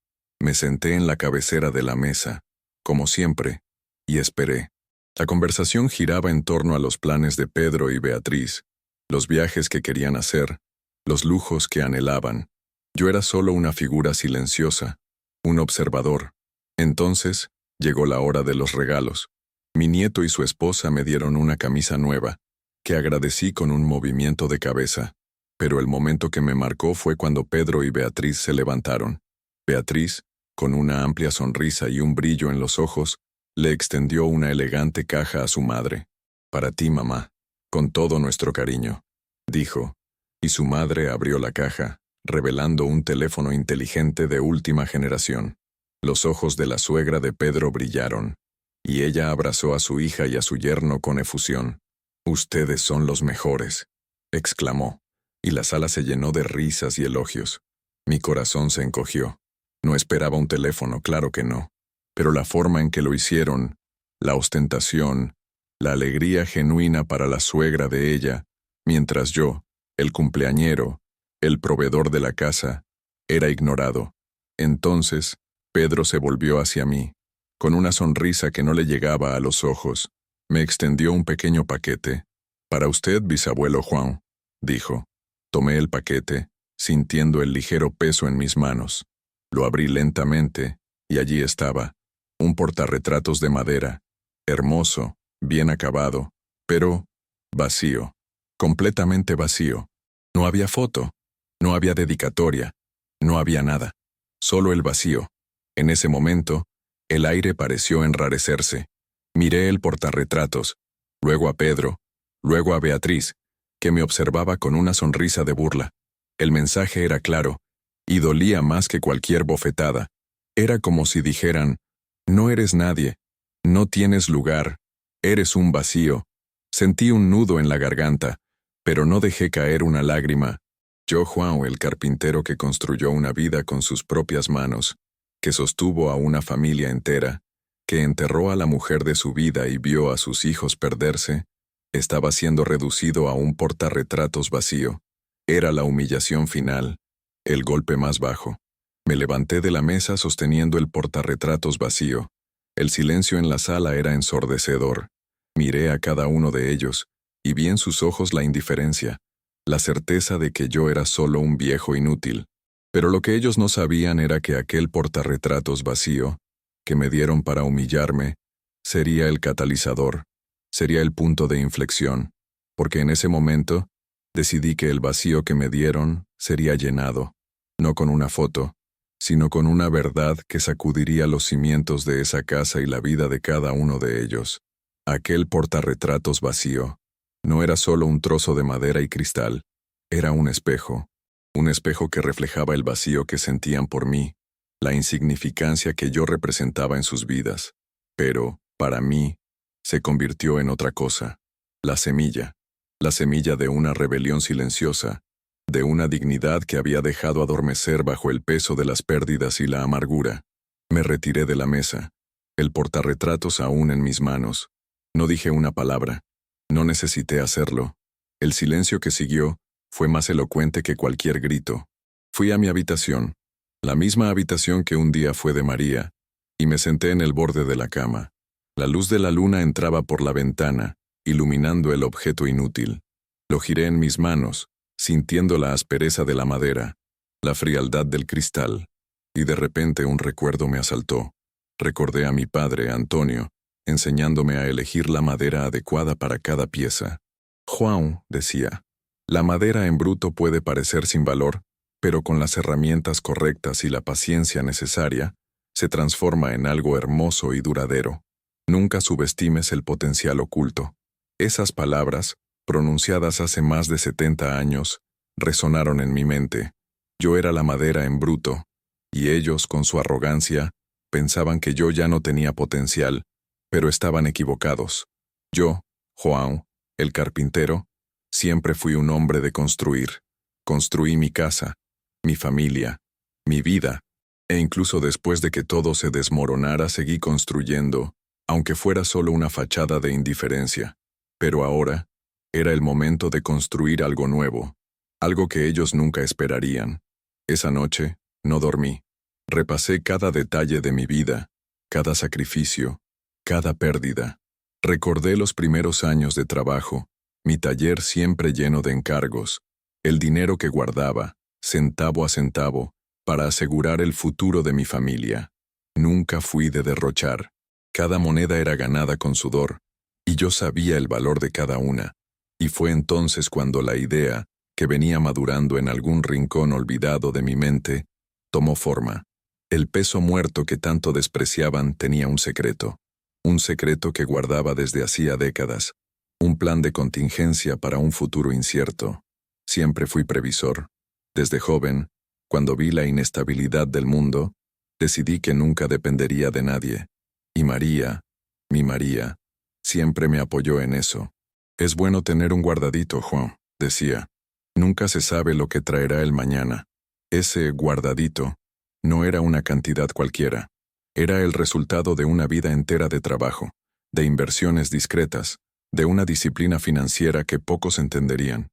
S1: Me senté en la cabecera de la mesa, como siempre, y esperé. La conversación giraba en torno a los planes de Pedro y Beatriz, los viajes que querían hacer, los lujos que anhelaban. Yo era solo una figura silenciosa, un observador. Entonces, llegó la hora de los regalos. Mi nieto y su esposa me dieron una camisa nueva, que agradecí con un movimiento de cabeza. Pero el momento que me marcó fue cuando Pedro y Beatriz se levantaron. Beatriz, con una amplia sonrisa y un brillo en los ojos, le extendió una elegante caja a su madre. «Para ti, mamá, con todo nuestro cariño», dijo, y su madre abrió la caja, revelando un teléfono inteligente de última generación. Los ojos de la suegra de Pedro brillaron, y ella abrazó a su hija y a su yerno con efusión. «Ustedes son los mejores», exclamó, y la sala se llenó de risas y elogios. Mi corazón se encogió. No esperaba un teléfono, claro que no. Pero la forma en que lo hicieron, la ostentación, la alegría genuina para la suegra de ella, mientras yo, el cumpleañero, el proveedor de la casa, era ignorado. Entonces, Pedro se volvió hacia mí, con una sonrisa que no le llegaba a los ojos. Me extendió un pequeño paquete. «Para usted, bisabuelo Juan», dijo. Tomé el paquete, sintiendo el ligero peso en mis manos. Lo abrí lentamente, y allí estaba, un portarretratos de madera, hermoso, bien acabado, pero vacío, completamente vacío. No había foto, no había dedicatoria, no había nada, solo el vacío. En ese momento, el aire pareció enrarecerse. Miré el portarretratos, luego a Pedro, luego a Beatriz, que me observaba con una sonrisa de burla. El mensaje era claro, y dolía más que cualquier bofetada. Era como si dijeran: «No eres nadie, no tienes lugar, eres un vacío». Sentí un nudo en la garganta, pero no dejé caer una lágrima. Yo, Juan, el carpintero que construyó una vida con sus propias manos, que sostuvo a una familia entera, que enterró a la mujer de su vida y vio a sus hijos perderse, estaba siendo reducido a un portarretratos vacío. Era la humillación final, el golpe más bajo. Me levanté de la mesa sosteniendo el portarretratos vacío. El silencio en la sala era ensordecedor. Miré a cada uno de ellos, y vi en sus ojos la indiferencia, la certeza de que yo era solo un viejo inútil. Pero lo que ellos no sabían era que aquel portarretratos vacío, que me dieron para humillarme, sería el catalizador, sería el punto de inflexión, porque en ese momento decidí que el vacío que me dieron sería llenado, no con una foto, sino con una verdad que sacudiría los cimientos de esa casa y la vida de cada uno de ellos. Aquel portarretratos vacío no era solo un trozo de madera y cristal, era un espejo que reflejaba el vacío que sentían por mí, la insignificancia que yo representaba en sus vidas. Pero, para mí, se convirtió en otra cosa, la semilla de una rebelión silenciosa, de una dignidad que había dejado adormecer bajo el peso de las pérdidas y la amargura. Me retiré de la mesa, el portarretratos aún en mis manos. No dije una palabra, no necesité hacerlo. El silencio que siguió fue más elocuente que cualquier grito. Fui a mi habitación, la misma habitación que un día fue de María, y me senté en el borde de la cama. La luz de la luna entraba por la ventana, iluminando el objeto inútil. Lo giré en mis manos, sintiendo la aspereza de la madera, la frialdad del cristal, y de repente un recuerdo me asaltó. Recordé a mi padre, Antonio, enseñándome a elegir la madera adecuada para cada pieza. «Juan», decía, «la madera en bruto puede parecer sin valor, pero con las herramientas correctas y la paciencia necesaria, se transforma en algo hermoso y duradero. Nunca subestimes el potencial oculto». Esas palabras, pronunciadas hace más de 70 años, resonaron en mi mente. Yo era la madera en bruto, y ellos, con su arrogancia, pensaban que yo ya no tenía potencial, pero estaban equivocados. Yo, Juan, el carpintero, siempre fui un hombre de construir. Construí mi casa, mi familia, mi vida, E incluso después de que todo se desmoronara, seguí construyendo, aunque fuera solo una fachada de indiferencia. Pero ahora, era el momento de construir algo nuevo, algo que ellos nunca esperarían. Esa noche, no dormí. Repasé cada detalle de mi vida, cada sacrificio, cada pérdida. Recordé los primeros años de trabajo, mi taller siempre lleno de encargos, el dinero que guardaba, centavo a centavo, para asegurar el futuro de mi familia. Nunca fui de derrochar. Cada moneda era ganada con sudor, y yo sabía el valor de cada una. Y fue entonces cuando la idea, que venía madurando en algún rincón olvidado de mi mente, tomó forma. El peso muerto que tanto despreciaban tenía un secreto que guardaba desde hacía décadas, un plan de contingencia para un futuro incierto. Siempre fui previsor. Desde joven, cuando vi la inestabilidad del mundo, decidí que nunca dependería de nadie. Y María, mi María, siempre me apoyó en eso. Es bueno tener un guardadito, Juan, decía. Nunca se sabe lo que traerá el mañana. Ese guardadito no era una cantidad cualquiera. Era el resultado de una vida entera de trabajo, de inversiones discretas, de una disciplina financiera que pocos entenderían.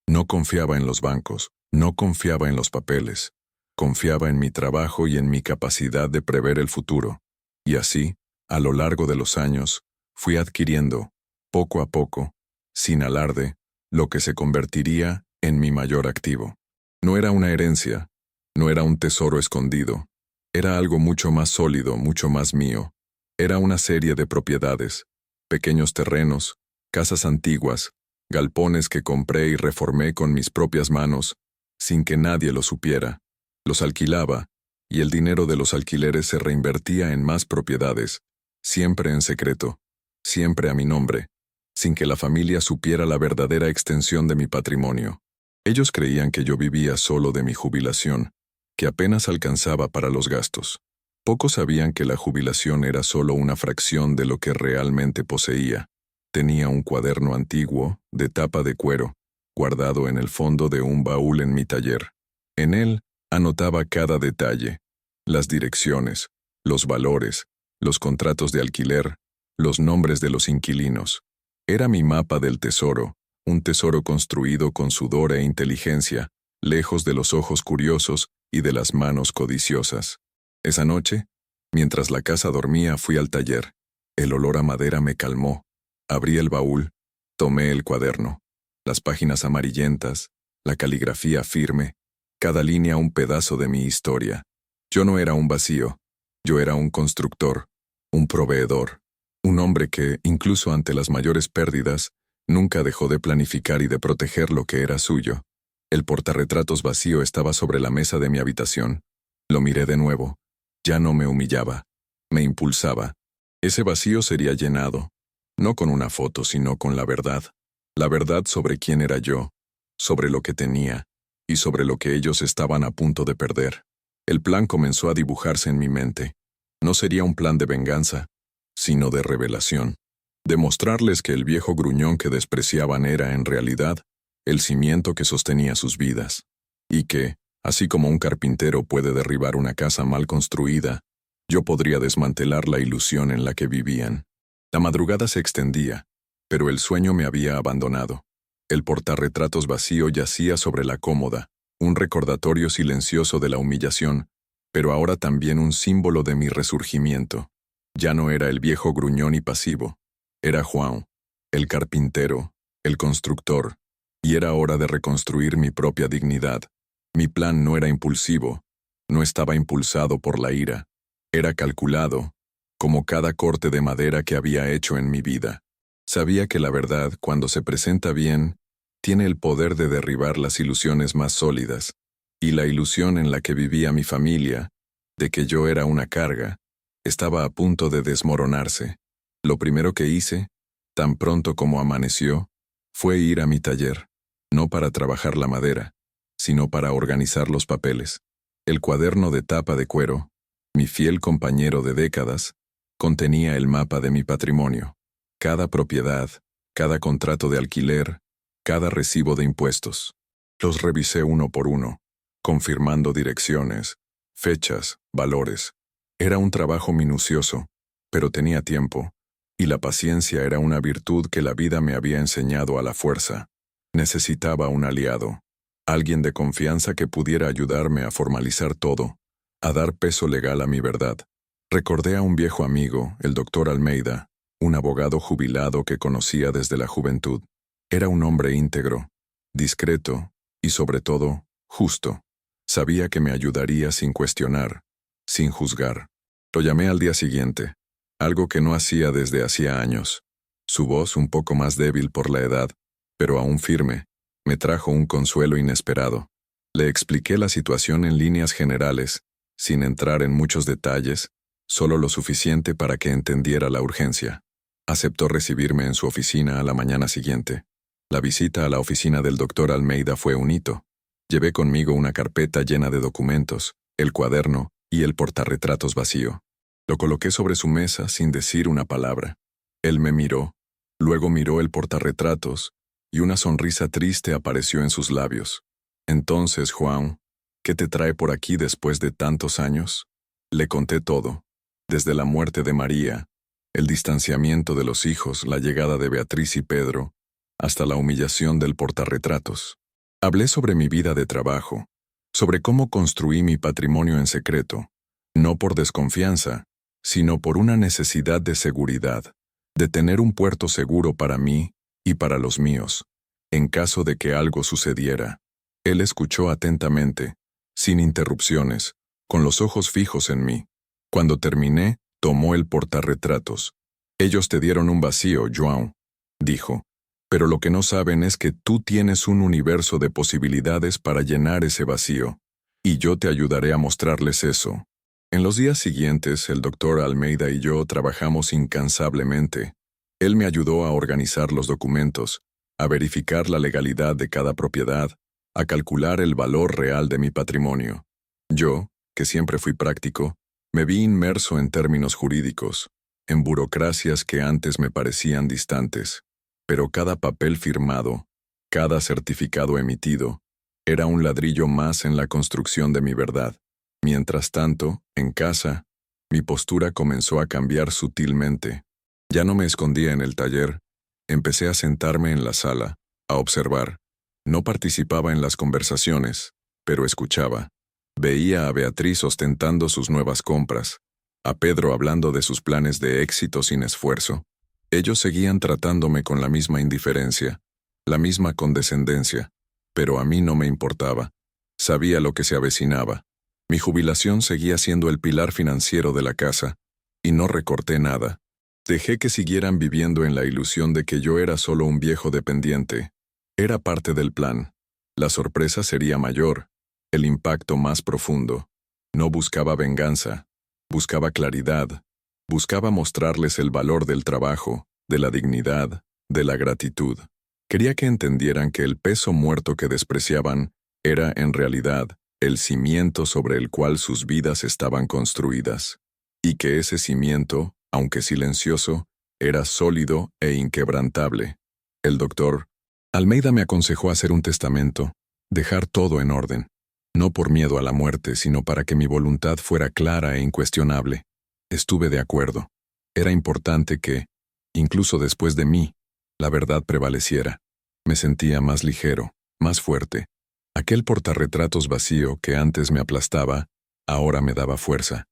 S1: No confiaba en los bancos, no confiaba en los papeles. Confiaba en mi trabajo y en mi capacidad de prever el futuro. Y así, a lo largo de los años, fui adquiriendo, poco a poco, sin alarde, lo que se convertiría en mi mayor activo. No era una herencia, no era un tesoro escondido, era algo mucho más sólido, mucho más mío. Era una serie de propiedades, pequeños terrenos, casas antiguas, galpones que compré y reformé con mis propias manos, sin que nadie lo supiera. Los alquilaba, y el dinero de los alquileres se reinvertía en más propiedades, siempre en secreto, siempre a mi nombre, sin que la familia supiera la verdadera extensión de mi patrimonio. Ellos creían que yo vivía solo de mi jubilación, que apenas alcanzaba para los gastos. Pocos sabían que la jubilación era solo una fracción de lo que realmente poseía. Tenía un cuaderno antiguo, de tapa de cuero, guardado en el fondo de un baúl en mi taller. En él anotaba cada detalle, las direcciones, los valores, los contratos de alquiler, los nombres de los inquilinos. Era mi mapa del tesoro, un tesoro construido con sudor e inteligencia, lejos de los ojos curiosos y de las manos codiciosas. Esa noche, mientras la casa dormía, fui al taller. El olor a madera me calmó. Abrí el baúl, tomé el cuaderno. Las páginas amarillentas, la caligrafía firme, cada línea un pedazo de mi historia. Yo no era un vacío, yo era un constructor, un proveedor, un hombre que, incluso ante las mayores pérdidas, nunca dejó de planificar y de proteger lo que era suyo. El portarretratos vacío estaba sobre la mesa de mi habitación. Lo miré de nuevo. Ya no me humillaba, me impulsaba. Ese vacío sería llenado, no con una foto, sino con la verdad sobre quién era yo, sobre lo que tenía, y sobre lo que ellos estaban a punto de perder. El plan comenzó a dibujarse en mi mente. No sería un plan de venganza, sino de revelación. Demostrarles que el viejo gruñón que despreciaban era, en realidad, el cimiento que sostenía sus vidas, y que, así como un carpintero puede derribar una casa mal construida, yo podría desmantelar la ilusión en la que vivían. La madrugada se extendía, pero el sueño me había abandonado. El portarretratos vacío yacía sobre la cómoda, un recordatorio silencioso de la humillación, pero ahora también un símbolo de mi resurgimiento. Ya no era el viejo gruñón y pasivo, era Juan, el carpintero, el constructor, y era hora de reconstruir mi propia dignidad. Mi plan no era impulsivo, no estaba impulsado por la ira, era calculado, como cada corte de madera que había hecho en mi vida. Sabía que la verdad, cuando se presenta bien, tiene el poder de derribar las ilusiones más sólidas, y la ilusión en la que vivía mi familia, de que yo era una carga, estaba a punto de desmoronarse. Lo primero que hice, tan pronto como amaneció, fue ir a mi taller, no para trabajar la madera, sino para organizar los papeles. El cuaderno de tapa de cuero, mi fiel compañero de décadas, contenía el mapa de mi patrimonio. Cada propiedad, cada contrato de alquiler, cada recibo de impuestos. Los revisé uno por uno, confirmando direcciones, fechas, valores. Era un trabajo minucioso, pero tenía tiempo, y la paciencia era una virtud que la vida me había enseñado a la fuerza. Necesitaba un aliado, alguien de confianza que pudiera ayudarme a formalizar todo, a dar peso legal a mi verdad. Recordé a un viejo amigo, el doctor Almeida, un abogado jubilado que conocía desde la juventud. Era un hombre íntegro, discreto y, sobre todo, justo. Sabía que me ayudaría sin cuestionar, sin juzgar. Lo llamé al día siguiente, algo que no hacía desde hacía años. Su voz, un poco más débil por la edad, pero aún firme, me trajo un consuelo inesperado. Le expliqué la situación en líneas generales, sin entrar en muchos detalles, solo lo suficiente para que entendiera la urgencia. Aceptó recibirme en su oficina a la mañana siguiente. La visita a la oficina del doctor Almeida fue un hito. Llevé conmigo una carpeta llena de documentos, el cuaderno y el portarretratos vacío. Lo coloqué sobre su mesa sin decir una palabra. Él me miró, luego miró el portarretratos, y una sonrisa triste apareció en sus labios. Entonces, Juan, ¿qué te trae por aquí después de tantos años? Le conté todo, desde la muerte de María, el distanciamiento de los hijos, la llegada de Beatriz y Pedro, hasta la humillación del portarretratos. Hablé sobre mi vida de trabajo, sobre cómo construí mi patrimonio en secreto, no por desconfianza, sino por una necesidad de seguridad, de tener un puerto seguro para mí y para los míos, en caso de que algo sucediera. Él escuchó atentamente, sin interrupciones, con los ojos fijos en mí. Cuando terminé, tomó el portarretratos. Ellos te dieron un vacío, João, dijo, pero lo que no saben es que tú tienes un universo de posibilidades para llenar ese vacío, y yo te ayudaré a mostrarles eso. En los días siguientes, el doctor Almeida y yo trabajamos incansablemente. Él me ayudó a organizar los documentos, a verificar la legalidad de cada propiedad, a calcular el valor real de mi patrimonio. Yo, que siempre fui práctico, me vi inmerso en términos jurídicos, en burocracias que antes me parecían distantes. Pero cada papel firmado, cada certificado emitido, era un ladrillo más en la construcción de mi verdad. Mientras tanto, en casa, mi postura comenzó a cambiar sutilmente. Ya no me escondía en el taller, empecé a sentarme en la sala, a observar. No participaba en las conversaciones, pero escuchaba. Veía a Beatriz ostentando sus nuevas compras, a Pedro hablando de sus planes de éxito sin esfuerzo. Ellos seguían tratándome con la misma indiferencia, la misma condescendencia, pero a mí no me importaba. Sabía lo que se avecinaba. Mi jubilación seguía siendo el pilar financiero de la casa, y no recorté nada. Dejé que siguieran viviendo en la ilusión de que yo era solo un viejo dependiente. Era parte del plan. La sorpresa sería mayor, el impacto más profundo. No buscaba venganza, buscaba claridad. Buscaba mostrarles el valor del trabajo, de la dignidad, de la gratitud. Quería que entendieran que el peso muerto que despreciaban era, en realidad, el cimiento sobre el cual sus vidas estaban construidas, y que ese cimiento, aunque silencioso, era sólido e inquebrantable. El doctor Almeida me aconsejó hacer un testamento, dejar todo en orden, no por miedo a la muerte, sino para que mi voluntad fuera clara e incuestionable. Estuve de acuerdo. Era importante que, incluso después de mí, la verdad prevaleciera. Me sentía más ligero, más fuerte. Aquel portarretratos vacío que antes me aplastaba, ahora me daba fuerza.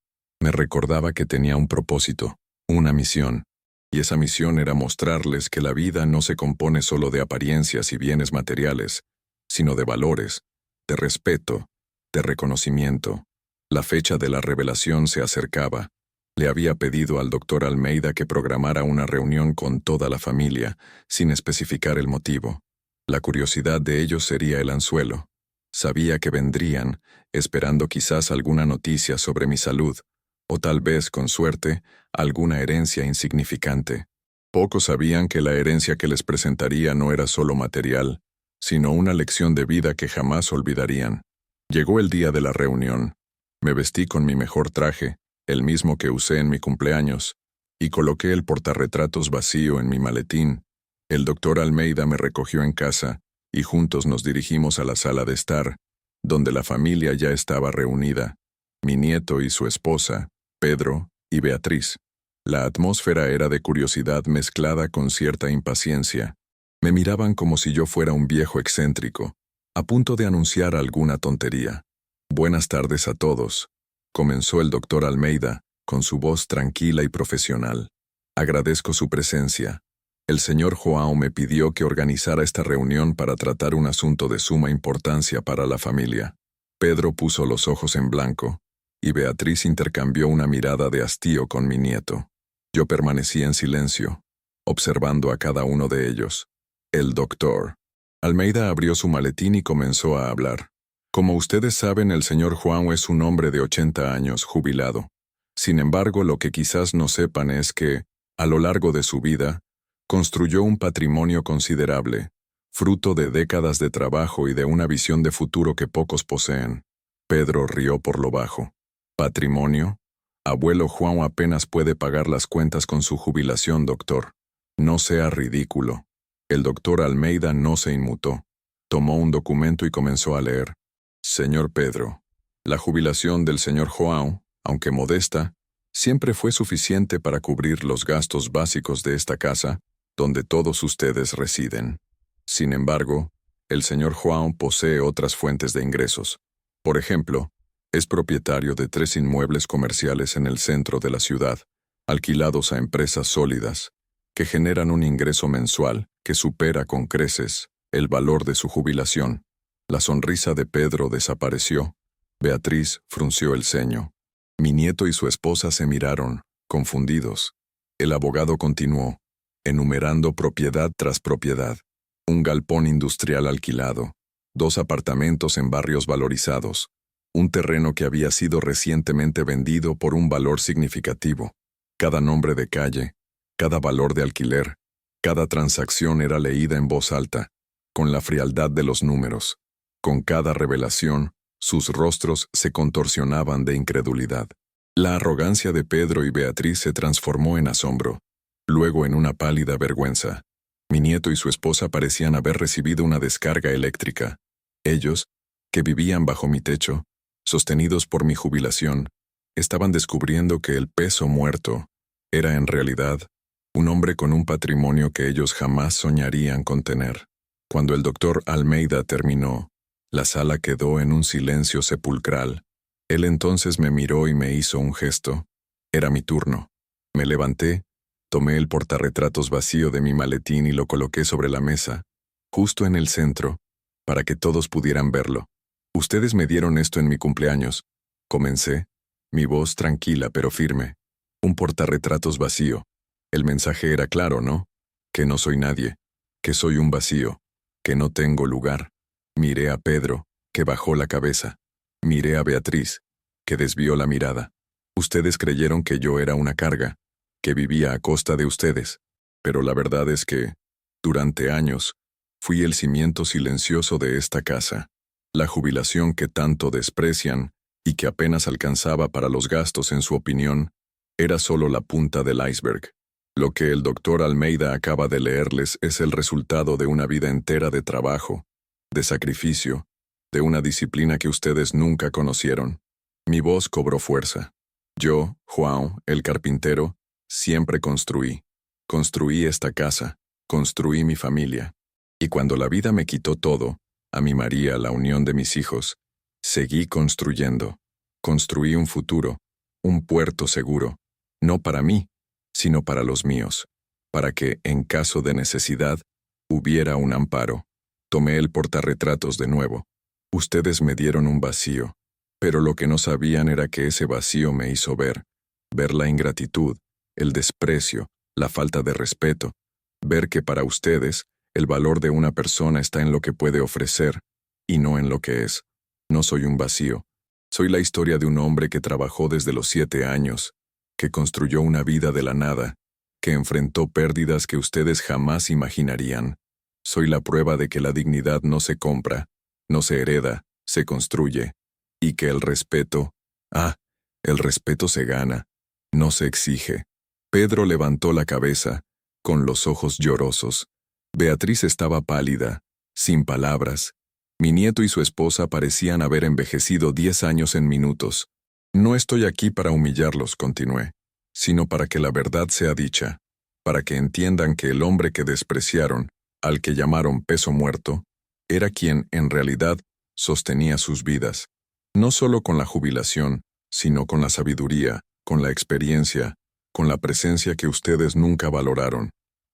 S1: Me recordaba que tenía un propósito, una misión, y esa misión era mostrarles que la vida no se compone solo de apariencias y bienes materiales, sino de valores, de respeto, de reconocimiento. La fecha de la revelación se acercaba. Le había pedido al doctor Almeida que programara una reunión con toda la familia, sin especificar el motivo. La curiosidad de ellos sería el anzuelo. Sabía que vendrían, esperando quizás alguna noticia sobre mi salud, o tal vez, con suerte, alguna herencia insignificante. Pocos sabían que la herencia que les presentaría no era solo material, sino una lección de vida que jamás olvidarían. Llegó el día de la reunión. Me vestí con mi mejor traje, el mismo que usé en mi cumpleaños, y coloqué el portarretratos vacío en mi maletín. El doctor Almeida me recogió en casa, y juntos nos dirigimos a la sala de estar, donde la familia ya estaba reunida. mi nieto y su esposa, Pedro y Beatriz. La atmósfera era de curiosidad mezclada con cierta impaciencia. Me miraban como si yo fuera un viejo excéntrico, a punto de anunciar alguna tontería. Buenas tardes a todos, comenzó el doctor Almeida, con su voz tranquila y profesional. Agradezco su presencia. El señor João me pidió que organizara esta reunión para tratar un asunto de suma importancia para la familia. Pedro puso los ojos en blanco, y Beatriz intercambió una mirada de hastío con mi nieto. Yo permanecí en silencio, observando a cada uno de ellos. El doctor Almeida abrió su maletín y comenzó a hablar. Como ustedes saben, el señor João es un hombre de 80 años, jubilado. Sin embargo, lo que quizás no sepan es que, a lo largo de su vida, construyó un patrimonio considerable, fruto de décadas de trabajo y de una visión de futuro que pocos poseen. Pedro rió por lo bajo. ¿Patrimonio? Abuelo João apenas puede pagar las cuentas con su jubilación, doctor. No sea ridículo. El doctor Almeida no se inmutó. Tomó un documento y comenzó a leer. Señor Pedro, la jubilación del señor João, aunque modesta, siempre fue suficiente para cubrir los gastos básicos de esta casa, donde todos ustedes residen. Sin embargo, el señor João posee otras fuentes de ingresos. Por ejemplo, es propietario de 3 inmuebles comerciales en el centro de la ciudad, alquilados a empresas sólidas, que generan un ingreso mensual que supera con creces el valor de su jubilación. La sonrisa de Pedro desapareció. Beatriz frunció el ceño. Mi nieto y su esposa se miraron, confundidos. El abogado continuó, enumerando propiedad tras propiedad. Un galpón industrial alquilado, 2 apartamentos en barrios valorizados, un terreno que había sido recientemente vendido por un valor significativo. Cada nombre de calle, cada valor de alquiler, cada transacción era leída en voz alta, con la frialdad de los números. Con cada revelación, sus rostros se contorsionaban de incredulidad. La arrogancia de Pedro y Beatriz se transformó en asombro, luego en una pálida vergüenza. Mi nieto y su esposa parecían haber recibido una descarga eléctrica. Ellos, que vivían bajo mi techo, sostenidos por mi jubilación, estaban descubriendo que el peso muerto era en realidad un hombre con un patrimonio que ellos jamás soñarían con tener. Cuando el doctor Almeida terminó, la sala quedó en un silencio sepulcral. Él entonces me miró y me hizo un gesto. Era mi turno. Me levanté, tomé el portarretratos vacío de mi maletín y lo coloqué sobre la mesa, justo en el centro, para que todos pudieran verlo. Ustedes me dieron esto en mi cumpleaños. Comencé, mi voz tranquila pero firme. Un portarretratos vacío. El mensaje era claro, ¿no? Que no soy nadie, que soy un vacío, que no tengo lugar. Miré a Pedro, que bajó la cabeza. Miré a Beatriz, que desvió la mirada. Ustedes creyeron que yo era una carga, que vivía a costa de ustedes, pero la verdad es que, durante años, fui el cimiento silencioso de esta casa, la jubilación que tanto desprecian y que apenas alcanzaba para los gastos en su opinión, era solo la punta del iceberg. Lo que el doctor Almeida acaba de leerles es el resultado de una vida entera de trabajo, de sacrificio, de una disciplina que ustedes nunca conocieron. Mi voz cobró fuerza. Yo, João, el carpintero, siempre construí. Construí esta casa, construí mi familia. Y cuando la vida me quitó todo, a mi María, la unión de mis hijos, seguí construyendo. Construí un futuro, un puerto seguro, no para mí, sino para los míos, para que, en caso de necesidad, hubiera un amparo. Tomé el portarretratos de nuevo. Ustedes me dieron un vacío, pero lo que no sabían era que ese vacío me hizo ver la ingratitud, el desprecio, la falta de respeto, ver que para ustedes el valor de una persona está en lo que puede ofrecer y no en lo que es. No soy un vacío. Soy la historia de un hombre que trabajó desde los 7 años, que construyó una vida de la nada, que enfrentó pérdidas que ustedes jamás imaginarían. Soy la prueba de que la dignidad no se compra, no se hereda, se construye, y que el respeto se gana, no se exige. Pedro levantó la cabeza, con los ojos llorosos. Beatriz estaba pálida, sin palabras. Mi nieto y su esposa parecían haber envejecido 10 años en minutos. No estoy aquí para humillarlos, continué, sino para que la verdad sea dicha, para que entiendan que el hombre que despreciaron, al que llamaron peso muerto, era quien, en realidad, sostenía sus vidas, no solo con la jubilación, sino con la sabiduría, con la experiencia, con la presencia que ustedes nunca valoraron.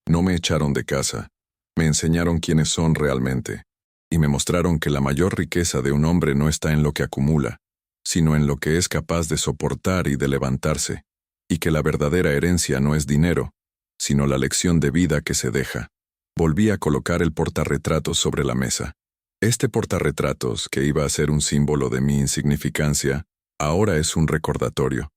S1: No me echaron de casa, me enseñaron quiénes son realmente, y me mostraron que la mayor riqueza de un hombre no está en lo que acumula, sino en lo que es capaz de soportar y de levantarse, y que la verdadera herencia no es dinero, sino la lección de vida que se deja. Volví a colocar el portarretratos sobre la mesa. Este portarretratos, que iba a ser un símbolo de mi insignificancia, ahora es un recordatorio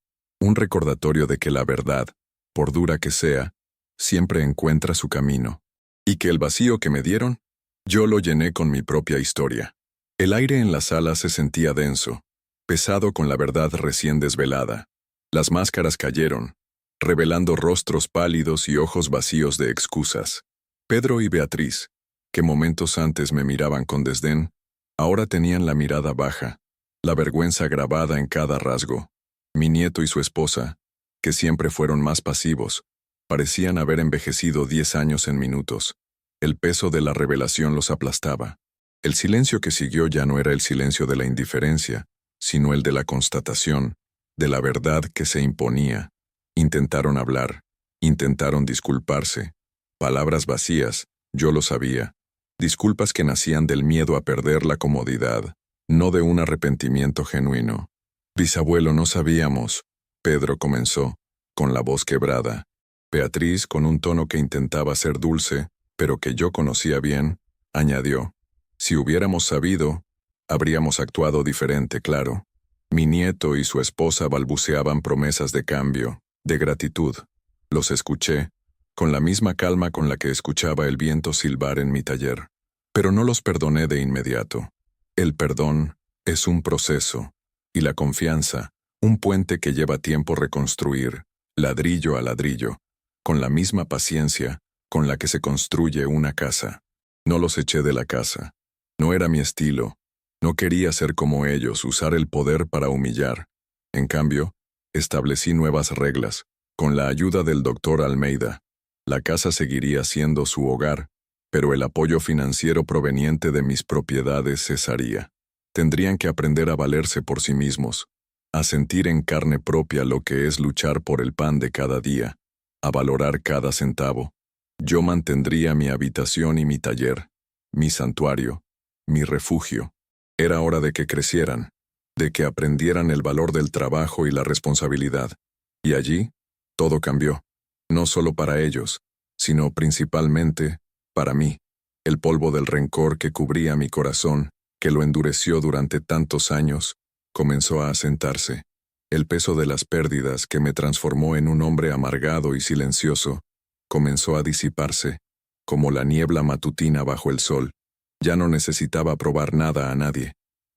S1: de que la verdad, por dura que sea, siempre encuentra su camino, y que el vacío que me dieron, yo lo llené con mi propia historia. El aire en la sala se sentía denso, pesado con la verdad recién desvelada. Las máscaras cayeron, revelando rostros pálidos y ojos vacíos de excusas. Pedro y Beatriz, que momentos antes me miraban con desdén, ahora tenían la mirada baja, la vergüenza grabada en cada rasgo. Mi nieto y su esposa, que siempre fueron más pasivos, parecían haber envejecido 10 años en minutos. El peso de la revelación los aplastaba. El silencio que siguió ya no era el silencio de la indiferencia, sino el de la constatación, de la verdad que se imponía. Intentaron hablar, intentaron disculparse. Palabras vacías, yo lo sabía. Disculpas que nacían del miedo a perder la comodidad, no de un arrepentimiento genuino. Bisabuelo, no sabíamos, Pedro comenzó, con la voz quebrada. Beatriz, con un tono que intentaba ser dulce, pero que yo conocía bien, añadió, si hubiéramos sabido, habríamos actuado diferente, claro. Mi nieto y su esposa balbuceaban promesas de cambio, de gratitud. Los escuché, con la misma calma con la que escuchaba el viento silbar en mi taller. Pero no los perdoné de inmediato. El perdón es un proceso, y la confianza, un puente que lleva tiempo reconstruir, ladrillo a ladrillo, con la misma paciencia con la que se construye una casa. No los eché de la casa. No era mi estilo. No quería ser como ellos, usar el poder para humillar. En cambio, establecí nuevas reglas, con la ayuda del doctor Almeida. La casa seguiría siendo su hogar, pero el apoyo financiero proveniente de mis propiedades cesaría. Tendrían que aprender a valerse por sí mismos, a sentir en carne propia lo que es luchar por el pan de cada día, a valorar cada centavo. Yo mantendría mi habitación y mi taller, mi santuario, mi refugio. Era hora de que crecieran, de que aprendieran el valor del trabajo y la responsabilidad. Y allí, todo cambió, no solo para ellos, sino principalmente para mí. El polvo del rencor que cubría mi corazón, que lo endureció durante tantos años, comenzó a asentarse. El peso de las pérdidas que me transformó en un hombre amargado y silencioso, comenzó a disiparse, como la niebla matutina bajo el sol. Ya no necesitaba probar nada a nadie.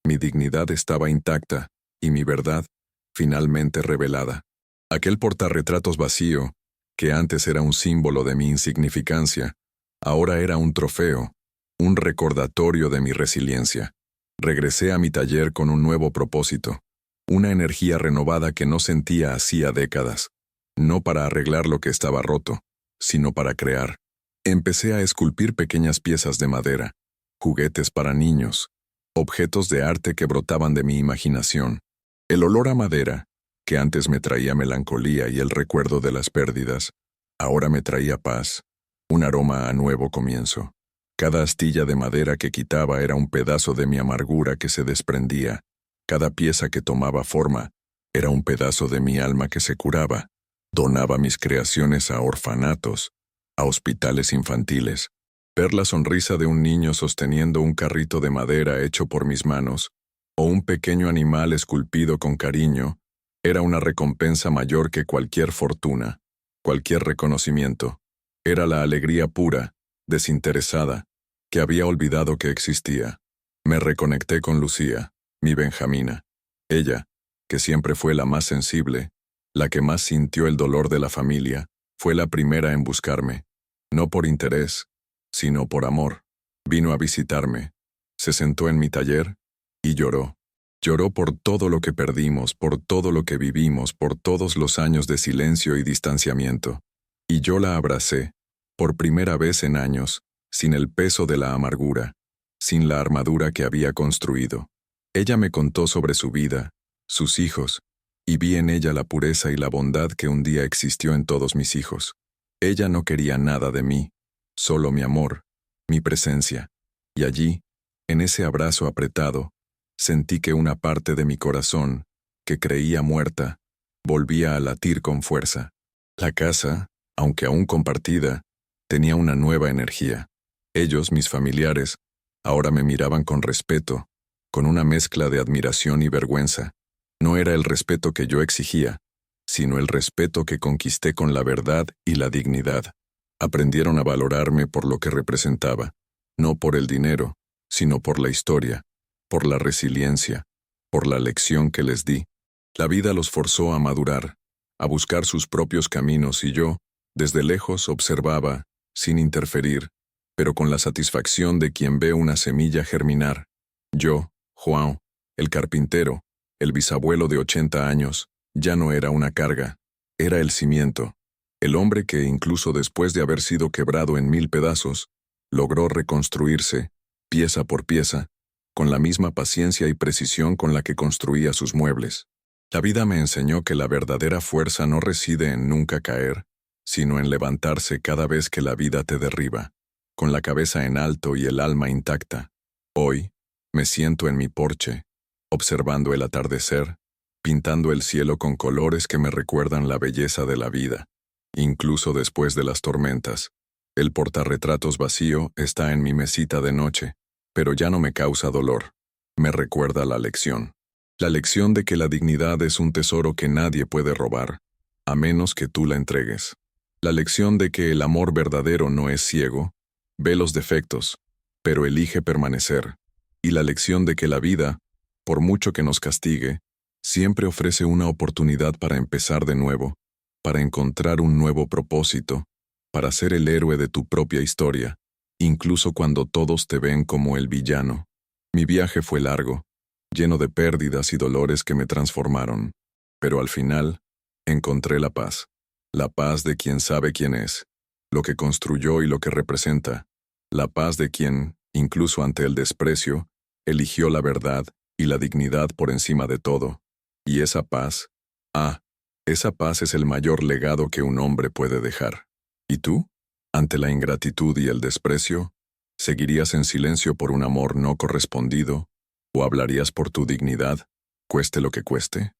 S1: Mi dignidad estaba intacta, y mi verdad, finalmente revelada. Aquel portarretratos vacío, que antes era un símbolo de mi insignificancia, ahora era un trofeo, un recordatorio de mi resiliencia. Regresé a mi taller con un nuevo propósito, una energía renovada que no sentía hacía décadas, no para arreglar lo que estaba roto, sino para crear. Empecé a esculpir pequeñas piezas de madera, juguetes para niños, objetos de arte que brotaban de mi imaginación. El olor a madera, que antes me traía melancolía y el recuerdo de las pérdidas, ahora me traía paz, un aroma a nuevo comienzo. Cada astilla de madera que quitaba era un pedazo de mi amargura que se desprendía. Cada pieza que tomaba forma era un pedazo de mi alma que se curaba. Donaba mis creaciones a orfanatos, a hospitales infantiles. Ver la sonrisa de un niño sosteniendo un carrito de madera hecho por mis manos, o un pequeño animal esculpido con cariño, era una recompensa mayor que cualquier fortuna, cualquier reconocimiento. Era la alegría pura, desinteresada, que había olvidado que existía. Me reconecté con Lucía, mi Benjamina. Ella, que siempre fue la más sensible, la que más sintió el dolor de la familia, fue la primera en buscarme, no por interés, sino por amor. Vino a visitarme, se sentó en mi taller y lloró. Lloró por todo lo que perdimos, por todo lo que vivimos, por todos los años de silencio y distanciamiento. Y yo la abracé, por primera vez en años, sin el peso de la amargura, sin la armadura que había construido. Ella me contó sobre su vida, sus hijos, y vi en ella la pureza y la bondad que un día existió en todos mis hijos. Ella no quería nada de mí, solo mi amor, mi presencia. Y allí, en ese abrazo apretado, sentí que una parte de mi corazón, que creía muerta, volvía a latir con fuerza. La casa, aunque aún compartida, tenía una nueva energía. Ellos, mis familiares, ahora me miraban con respeto, con una mezcla de admiración y vergüenza. No era el respeto que yo exigía, sino el respeto que conquisté con la verdad y la dignidad. Aprendieron a valorarme por lo que representaba, no por el dinero, sino por la historia, por la resiliencia, por la lección que les di. La vida los forzó a madurar, a buscar sus propios caminos y yo, desde lejos, observaba, sin interferir, pero con la satisfacción de quien ve una semilla germinar. Yo, João, el carpintero, el bisabuelo de 80 años, ya no era una carga, era el cimiento, el hombre que, incluso después de haber sido quebrado en 1000 pedazos, logró reconstruirse, pieza por pieza, con la misma paciencia y precisión con la que construía sus muebles. La vida me enseñó que la verdadera fuerza no reside en nunca caer, sino en levantarse cada vez que la vida te derriba, con la cabeza en alto y el alma intacta. Hoy, me siento en mi porche, observando el atardecer, pintando el cielo con colores que me recuerdan la belleza de la vida, incluso después de las tormentas. El portarretratos vacío está en mi mesita de noche, pero ya no me causa dolor. Me recuerda la lección. La lección de que la dignidad es un tesoro que nadie puede robar, a menos que tú la entregues. La lección de que el amor verdadero no es ciego, ve los defectos, pero elige permanecer. Y la lección de que la vida, por mucho que nos castigue, siempre ofrece una oportunidad para empezar de nuevo, para encontrar un nuevo propósito, para ser el héroe de tu propia historia, incluso cuando todos te ven como el villano. Mi viaje fue largo, lleno de pérdidas y dolores que me transformaron, pero al final, encontré la paz de quien sabe quién es, lo que construyó y lo que representa, la paz de quien, incluso ante el desprecio, eligió la verdad y la dignidad por encima de todo. Y esa paz, esa paz es el mayor legado que un hombre puede dejar. ¿Y tú? Ante la ingratitud y el desprecio, ¿seguirías en silencio por un amor no correspondido? ¿O hablarías por tu dignidad, cueste lo que cueste?